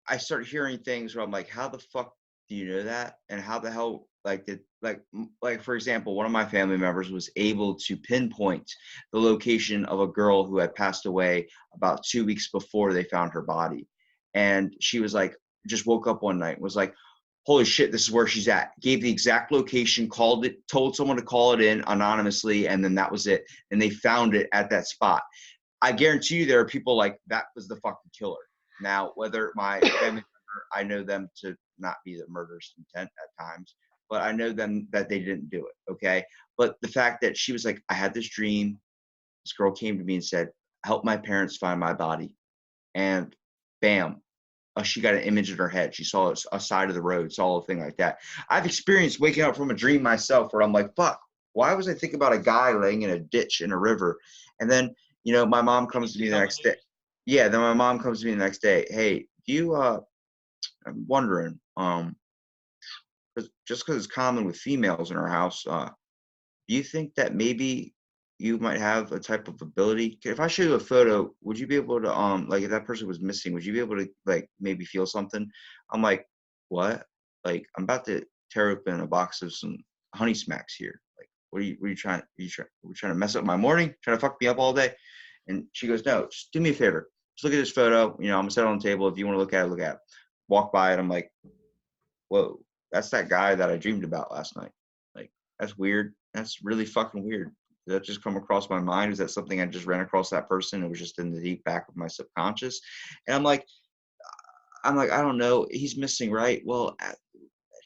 I started hearing things where I'm like, how the fuck do you know that? And how the hell, like for example, one of my family members was able to pinpoint the location of a girl who had passed away about 2 weeks before they found her body. And she was like, just woke up one night and was like, holy shit, this is where she's at. Gave the exact location, called it, told someone to call it in anonymously, and then that was it. And they found it at that spot. I guarantee you there are people like, that was the fucking killer. Now, whether my family member, I know them to not be the murderous intent at times, but I know them that they didn't do it, okay? But the fact that she was like, I had this dream. This girl came to me and said, help my parents find my body. And bam. She got an image in her head. She saw a side of the road, saw a thing like that. I've experienced waking up from a dream myself where I'm like, fuck, why was I thinking about a guy laying in a ditch in a river? And then, my mom comes to me the next day. Yeah, then my mom comes to me the next day. Hey, I'm wondering, 'cause it's common with females in our house, do you think that maybe you might have a type of ability? If I show you a photo, would you be able to, like, if that person was missing, would you be able to, like, maybe feel something? I'm like, what? Like, I'm about to tear open a box of some Honey Smacks here. Like, what are you trying? Are we trying to mess up my morning? Trying to fuck me up all day? And she goes, no, just do me a favor. Just look at this photo. I'm gonna set it on the table. If you want to look at it, look at it. Walk by it. I'm like, whoa, that's that guy that I dreamed about last night. Like, that's weird. That's really fucking weird. Did that just come across my mind? Is that something I just ran across that person? It was just in the deep back of my subconscious. And I'm like, I don't know. He's missing, right? Well,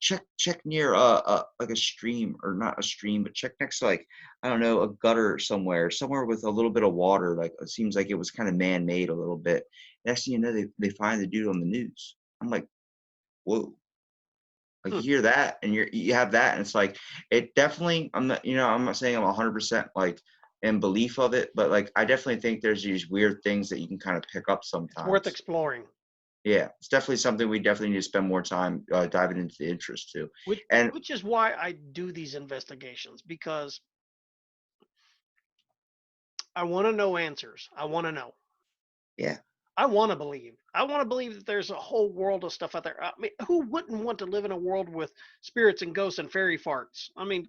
check near like a stream, or not a stream, but check next to, like, I don't know, a gutter somewhere with a little bit of water. Like, it seems like it was kind of man-made a little bit. Next thing you know, they find the dude on the news. I'm like, whoa. Like, you hear that and you have that, and it's like, it definitely, I'm not saying I'm 100% like in belief of it, but like, I definitely think there's these weird things that you can kind of pick up sometimes. It's worth exploring. Yeah, it's definitely something we definitely need to spend more time diving into the interest to. Which is why I do these investigations, because I want to know answers. I want to know. Yeah. I want to believe. I want to believe that there's a whole world of stuff out there. I mean, who wouldn't want to live in a world with spirits and ghosts and fairy farts? I mean,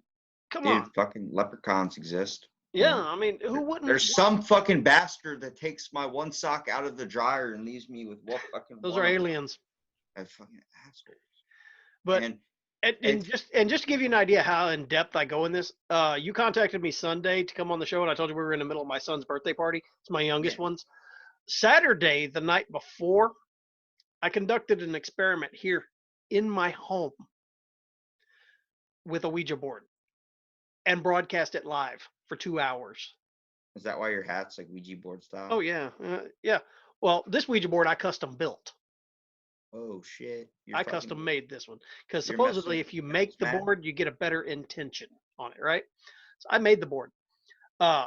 come Dude, on. fucking leprechauns exist. Yeah, I mean, who wouldn't? There's some fucking bastard that takes my one sock out of the dryer and leaves me with what fucking. Those are aliens. That fucking assholes. But and just to give you an idea how in depth I go in this, you contacted me Sunday to come on the show, and I told you we were in the middle of my son's birthday party. It's my youngest one's. Saturday, the night before, I conducted an experiment here in my home with a Ouija board and broadcast it live for 2 hours. Is that why your hat's like Ouija board style? Oh yeah, yeah. Well, this Ouija board I custom built. Oh shit! I custom made this one because supposedly if you make the board, you get a better intention on it, right? So I made the board. I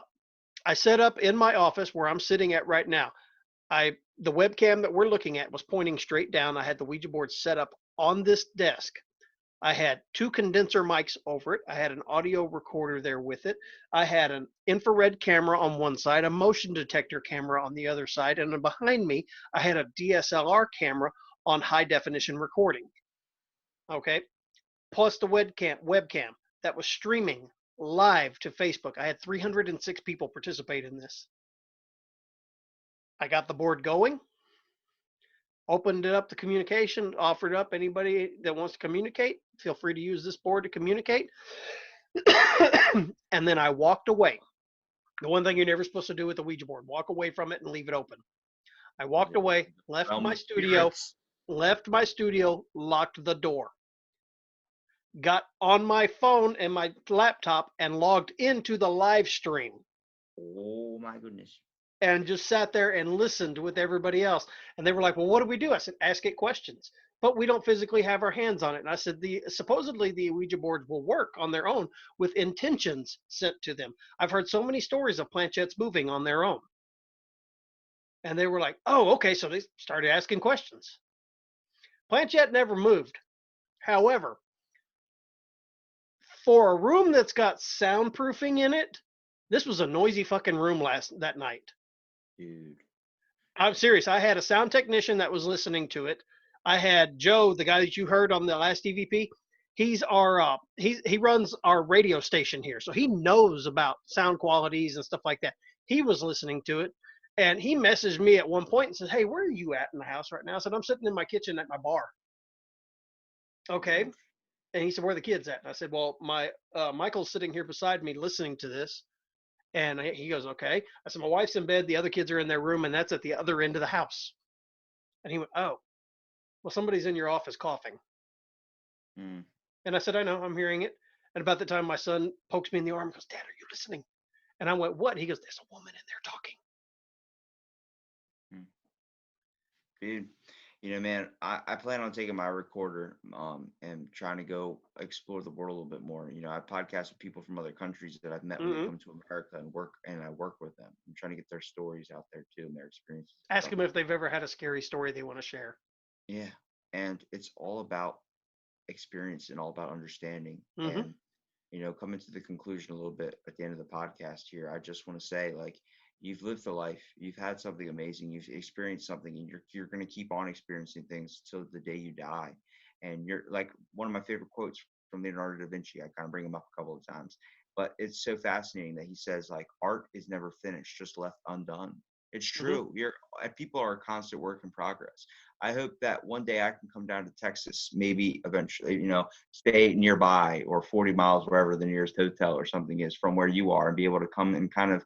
set up in my office where I'm sitting at right now. The webcam that we're looking at was pointing straight down. I had the Ouija board set up on this desk. I had 2 condenser mics over it. I had an audio recorder there with it. I had an infrared camera on one side, a motion detector camera on the other side, and then behind me, I had a DSLR camera on high definition recording. Okay. Plus the webcam that was streaming live to Facebook. I had 306 people participate in this. I got the board going, opened it up to communication, offered up anybody that wants to communicate, feel free to use this board to communicate. And then I walked away. The one thing you're never supposed to do with the Ouija board, walk away from it and leave it open. I walked away, left my studio, locked the door, got on my phone and my laptop and logged into the live stream. Oh my goodness. And just sat there and listened with everybody else. And they were like, well, what do we do? I said, ask it questions. But we don't physically have our hands on it. And I said, supposedly the Ouija boards will work on their own with intentions sent to them. I've heard so many stories of planchettes moving on their own. And they were like, oh, okay. So they started asking questions. Planchette never moved. However, for a room that's got soundproofing in it, this was a noisy fucking room that night. Dude. I'm serious. I had a sound technician that was listening to it. I had Joe, the guy that you heard on the last EVP. He's our he runs our radio station here, so he knows about sound qualities and stuff like that. He was listening to it, and he messaged me at one point and said, "Hey, where are you at in the house right now?" I said, "I'm sitting in my kitchen at my bar." Okay, and he said, "Where are the kids at?" And I said, "Well, my Michael's sitting here beside me listening to this." And he goes, okay. I said, my wife's in bed. The other kids are in their room, and that's at the other end of the house. And he went, oh, well, somebody's in your office coughing. And I said, I know, I'm hearing it. And about the time my son pokes me in the arm and goes, Dad, are you listening? And I went, what? He goes, there's a woman in there talking. Dude, You know, man, I plan on taking my recorder and trying to go explore the world a little bit more. You know, I podcast with people from other countries that I've met when they Hmm. come to America and I work with them. I'm trying to get their stories out there too and their experiences and Ask stuff. them if they've ever had a scary story they want to share. Yeah. And it's all about experience and all about understanding. Hmm. And coming to the conclusion a little bit at the end of the podcast here, I just want to say, like, you've lived a life, you've had something amazing, you've experienced something, and you're going to keep on experiencing things till the day you die. And you're like one of my favorite quotes from Leonardo da Vinci. I kind of bring him up a couple of times, but it's so fascinating that he says, like, art is never finished, just left undone. It's Hmm. true. People are a constant work in progress. I hope that one day I can come down to Texas, maybe eventually, stay nearby or 40 miles, wherever the nearest hotel or something is from where you are, and be able to come and kind of,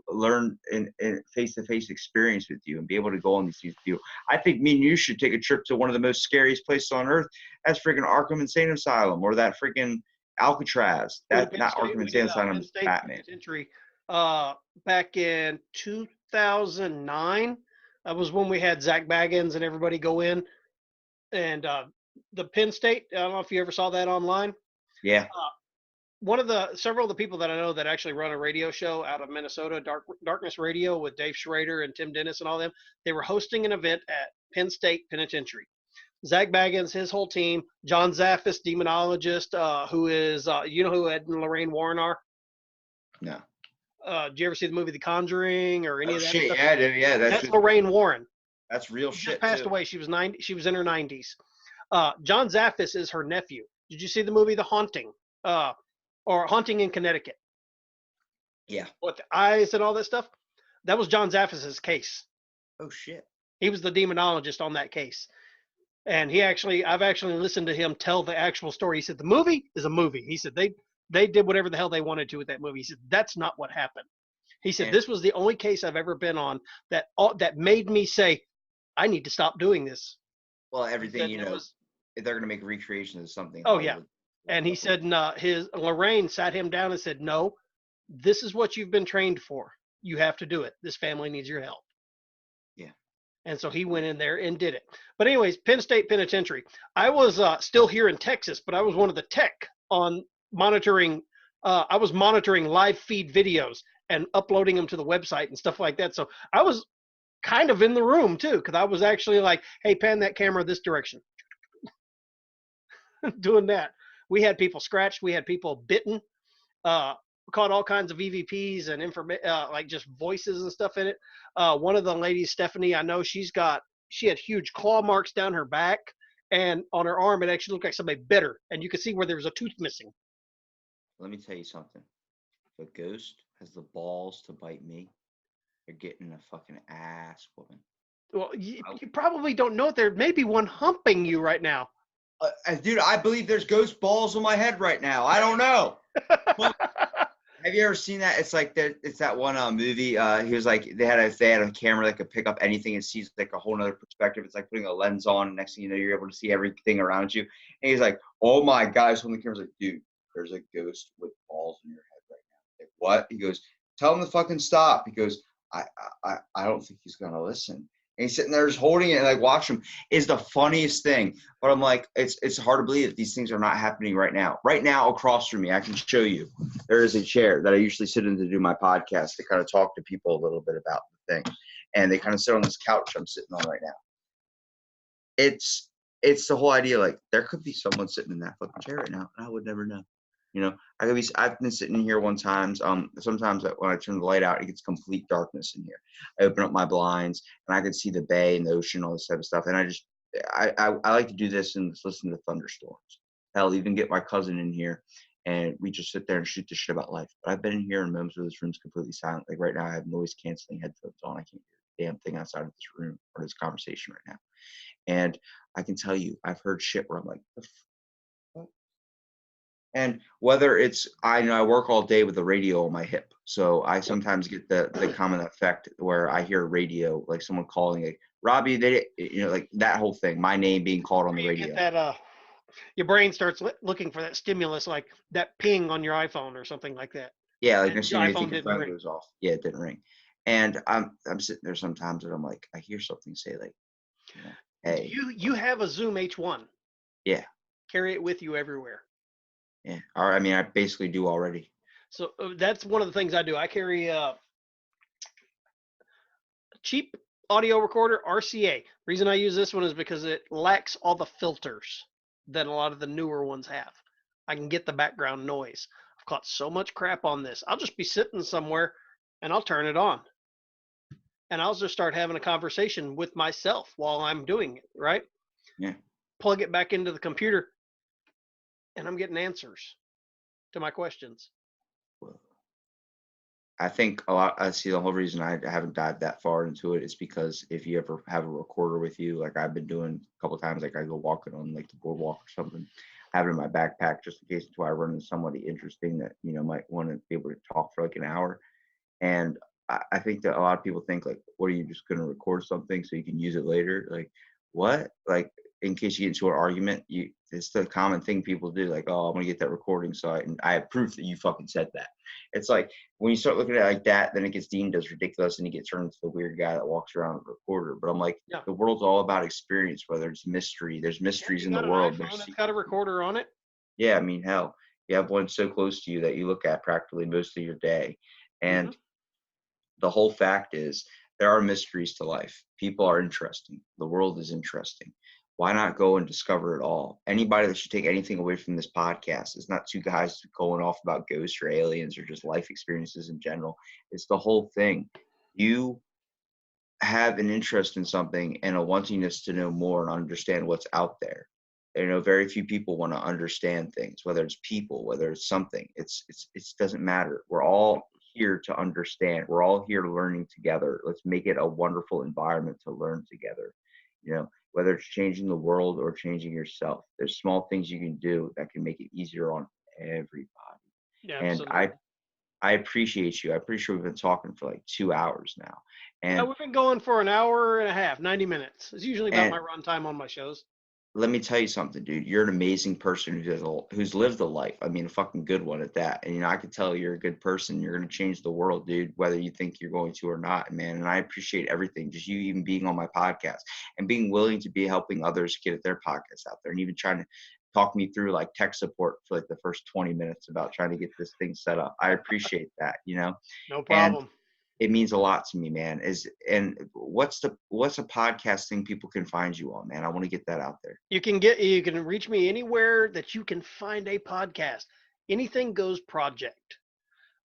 learn in face-to-face experience with you and be able to go on these things with you. I think me and you should take a trip to one of the most scariest places on earth. That's freaking Arkham Insane Asylum, or that freaking Alcatraz. We did That Penn not State. Arkham We Insane did Asylum Penn is State Batman. Penitentiary back in 2009. That was when we had Zach Baggins and everybody go in. And the Penn State, I don't know if you ever saw that online. Yeah. One of the several of the people that I know that actually run a radio show out of Minnesota, Darkness Radio, with Dave Schrader and Tim Dennis and all them, they were hosting an event at Penn State Penitentiary. Zach Baggins, his whole team, John Zaffis, demonologist, who is, you know who Ed and Lorraine Warren are? No. Did you ever see the movie The Conjuring or any Oh of that shit. stuff? Yeah. Yeah. That's Lorraine Warren. That's real She just shit passed too. away. She was 90. She was in her 90s. John Zaffis is her nephew. Did you see the movie The Haunting? Or Haunting in Connecticut? Yeah. With the eyes and all that stuff? That was John Zaffis's case. Oh shit. He was the demonologist on that case. And I've actually listened to him tell the actual story. He said the movie is a movie. He said they did whatever the hell they wanted to with that movie. He said that's not what happened. He said And this was the only case I've ever been on that made me say I need to stop doing this. well, He everything said it was if they're gonna make recreations of something in oh yeah, Hollywood. That and he stuff said his Lorraine sat him down and said no, this is what you've been trained for. You have to do it. This family needs your help. yeah. And so he went in there and did it. But anyways, Penn State Penitentiary. I was still here in Texas, but I was one of the tech on monitoring. I was monitoring live feed videos and uploading them to the website and stuff like that. So I was kind of in the room too, because I was actually like, "Hey, pan that camera this direction," doing that. We had people scratched. We had people bitten. Uh, caught all kinds of EVPs and like just voices and stuff in it. One of the ladies, Stephanie, I know she had huge claw marks down her back and on her arm. It actually looked like somebody bit her, and you could see where there was a tooth missing. Let me tell you something. If a ghost has the balls to bite me, they're getting a fucking ass woman. Well, you probably don't know it. There may be one humping you right now. Dude, I believe there's ghost balls on my head right now. I don't know. Have you ever seen that? It's like it's that one movie. He was like they had a camera that could pick up anything and sees like a whole nother perspective. It's like putting a lens on, and next thing you know, you're able to see everything around you. And he's like, "Oh my god!" So when the camera's like, "Dude, there's a ghost with balls in your head right now." Like, what? He goes, "Tell him to fucking stop." He goes, I don't think he's gonna listen." And he's sitting there just holding it and like watch him is the funniest thing. But I'm like, it's hard to believe that these things are not happening right now. Right now, across from me, I can show you. There is a chair that I usually sit in to do my podcast to kind of talk to people a little bit about the thing. And they kind of sit on this couch I'm sitting on right now. It's the whole idea, like there could be someone sitting in that fucking chair right now, and I would never know. I've been sitting here one time. Sometimes when I turn the light out, it gets complete darkness in here. I open up my blinds and I can see the bay and the ocean, all this type of stuff. And I like to do this and just listen to thunderstorms. Hell, even get my cousin in here and we just sit there and shoot the shit about life. But I've been in here in moments where this room's completely silent. Like right now, I have noise canceling headphones on. I can't hear a damn thing outside of this room or this conversation right now. And I can tell you, I've heard shit where I'm like, what? And whether it's, I work all day with a radio on my hip. So I sometimes get the common effect where I hear radio, like someone calling like, Robbie, like that whole thing, my name being called on the You radio. get that, your brain starts looking for that stimulus, like that ping on your iPhone or something like that. Yeah, like And next your thing you iPhone think your didn't phone ring. goes off. Yeah, it didn't ring. And I'm sitting there sometimes and I'm like, I hear something say like, Hey, You have a Zoom H1. yeah, Carry it with you everywhere. yeah. Or I mean, I basically do already. So that's one of the things I do. I carry a cheap audio recorder, RCA. Reason I use this one is because it lacks all the filters that a lot of the newer ones have. I can get the background noise. I've caught so much crap on this. I'll just be sitting somewhere and I'll turn it on. And I'll just start having a conversation with myself while I'm doing it, right? Yeah. Plug it back into the computer and I'm getting answers to my questions. Well, I think a lot. I see the whole reason I haven't dived that far into it is because if you ever have a recorder with you, like I've been doing a couple of times, like I go walking on like the boardwalk or something, I have it in my backpack just in case until I run into somebody interesting that might want to be able to talk for like an hour. And I think that a lot of people think like, what are you just going to record something so you can use it later? Like, what? Like, in case you get into an argument, it's the common thing people do. Like, oh, I'm going to get that recording so I have proof that you fucking said that. It's like when you start looking at it like that, then it gets deemed as ridiculous and you get turned into the weird guy that walks around with a recorder. But I'm like, Yeah. the world's all about experience, whether it's mystery. There's mysteries You in the got an world. iPhone There's that's got a recorder on it. yeah, I mean, hell, you have one so close to you that you look at practically most of your day. Mm-hmm. And the whole fact is there are mysteries to life. People are interesting. The world is interesting. Why not go and discover it all? Anybody that should take anything away from this podcast is not two guys going off about ghosts or aliens or just life experiences in general. It's the whole thing. You have an interest in something and a wantingness to know more and understand what's out there. Very few people want to understand things, whether it's people, whether it's something. It doesn't matter. We're all here to understand. We're all here learning together. Let's make it a wonderful environment to learn together. Whether it's changing the world or changing yourself, there's small things you can do that can make it easier on everybody. Yeah, And absolutely. I appreciate you. I'm pretty sure we've been talking for like 2 hours now. Yeah, And we've been going for an hour and a half, 90 minutes. It's usually about and my run time on my shows. let me tell you something, dude. You're an amazing person who's lived a life. I mean, a fucking good one at that. And I can tell you're a good person. You're gonna change the world, dude, whether you think you're going to or not, man. And I appreciate everything. Just you even being on my podcast and being willing to be helping others get their podcasts out there, and even trying to talk me through like tech support for like the first 20 minutes about trying to get this thing set up. I appreciate that, No and problem. it means a lot to me, man. What's a podcast thing people can find you on, man? I want to get that out there. You can reach me anywhere that you can find a podcast. Anything Goes Project.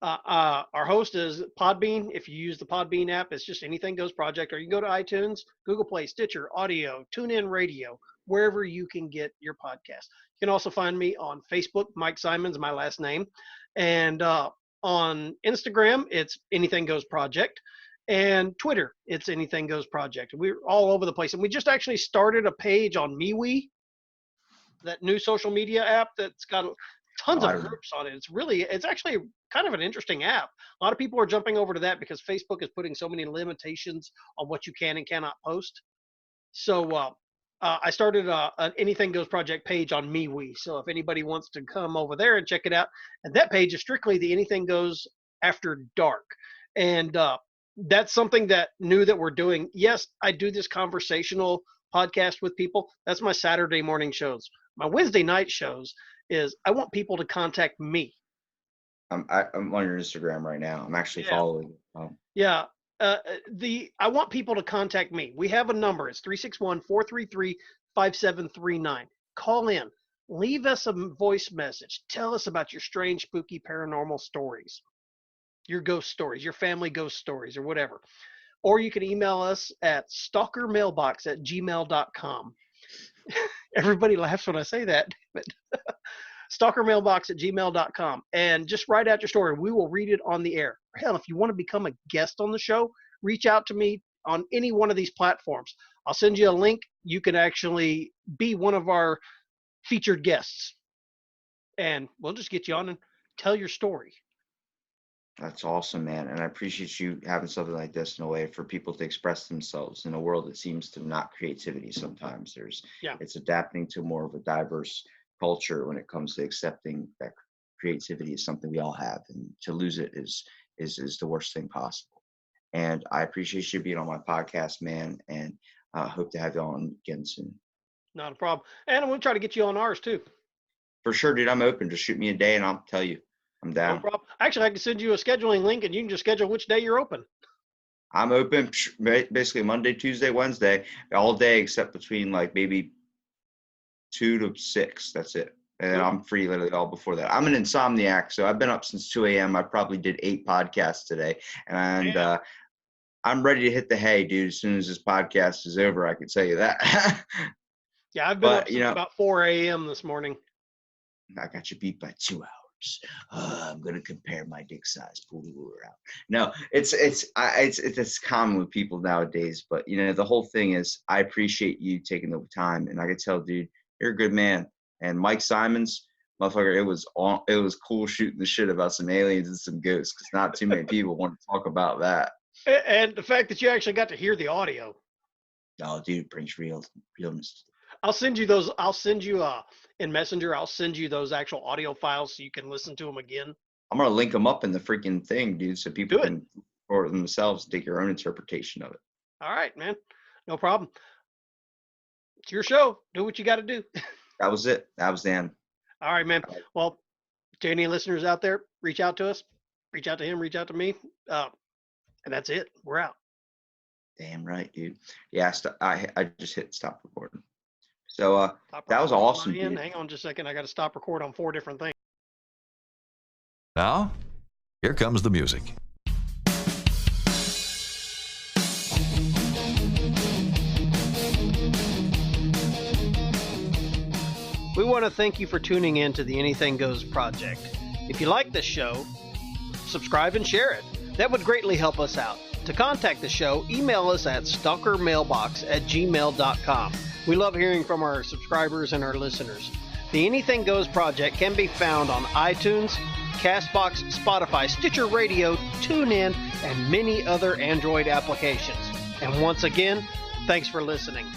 Our host is Podbean. If you use the Podbean app, it's just Anything Goes Project, or you can go to iTunes, Google Play, Stitcher, Audio, TuneIn Radio, wherever you can get your podcast. You can also find me on Facebook. Mike Simon's my last name, and on Instagram, it's Anything Goes Project, and Twitter, it's Anything Goes Project. We're all over the place, and we just actually started a page on MeWe, that new social media app that's got tons Oh, I of don't know. groups on it. It's actually kind of an interesting app. A lot of people are jumping over to that because Facebook is putting so many limitations on what you can and cannot post. So I started an Anything Goes Project page on MeWe. So if anybody wants to come over there and check it out, and that page is strictly the Anything Goes After Dark, and that's something that new that we're doing. Yes, I do this conversational podcast with people. That's my Saturday morning shows. My Wednesday night shows is I want people to contact me. I'm on your Instagram right now. I'm actually Yeah. following. Yeah. I want people to contact me. We have a number. It's 361-433-5739. Call in. Leave us a voice message. Tell us about your strange, spooky, paranormal stories, your ghost stories, your family ghost stories, or whatever. Or you can email us at stalkermailbox@gmail.com. Everybody laughs when I say that, but stalkermailbox@gmail.com, and just write out your story. We will read it on the air. Hell, if you want to become a guest on the show, reach out to me on any one of these platforms. I'll send you a link. You can actually be one of our featured guests, and we'll just get you on and tell your story. That's awesome, man. And I appreciate you having something like this in a way for people to express themselves in a world that seems to not creativity sometimes. Yeah. It's adapting to more of a diverse culture when it comes to accepting that creativity is something we all have, and to lose it is the worst thing possible. And I appreciate you being on my podcast, man. And Hope to have you on again soon. Not a problem. And we'll try to get you on ours too. For sure, dude. I'm open. Just shoot me a day and I'll tell you. I'm down. No problem. Actually, I can send you a scheduling link and you can just schedule which day you're open. I'm open basically Monday, Tuesday, Wednesday, all day except between like maybe 2 to 6. That's it. And I'm free literally all before that. I'm an insomniac, so I've been up since 2 a.m. I probably did 8 podcasts today. And I'm ready to hit the hay, dude. As soon as this podcast is over, I can tell you that. Yeah, I've been up since about 4 a.m. this morning. I got you beat by 2 hours. I'm gonna compare my dick size. Pull the ruler out. No, it's common with people nowadays. But the whole thing is, I appreciate you taking the time, and I can tell, dude, you're a good man. And Mike Simons, motherfucker, it was cool shooting the shit about some aliens and some ghosts, because not too many people want to talk about that. And the fact that you actually got to hear the audio. Oh, dude, it brings realness. I'll send you those. I'll send you in Messenger. I'll send you those actual audio files so you can listen to them again. I'm gonna link them up in the freaking thing, dude, so people can for themselves take your own interpretation of it. All right, man. No problem. It's your show. Do what you got to do. That was it. That was the end. All right, man. Well, to any listeners out there, reach out to us. Reach out to him. Reach out to me. And that's it. We're out. Damn right, dude. Yeah, I just hit stop recording. So that was awesome, dude. Hang on just a second. I got to stop record on 4 different things. Now, here comes the music. We want to thank you for tuning in to the Anything Goes project. If you like this show, subscribe and share it. That would greatly help us out. To contact the show, email us at stalkermailbox@gmail.com. We love hearing from our subscribers and our listeners. The Anything Goes project can be found on iTunes, Castbox, Spotify, Stitcher Radio, TuneIn, and many other Android applications. And once again, thanks for listening.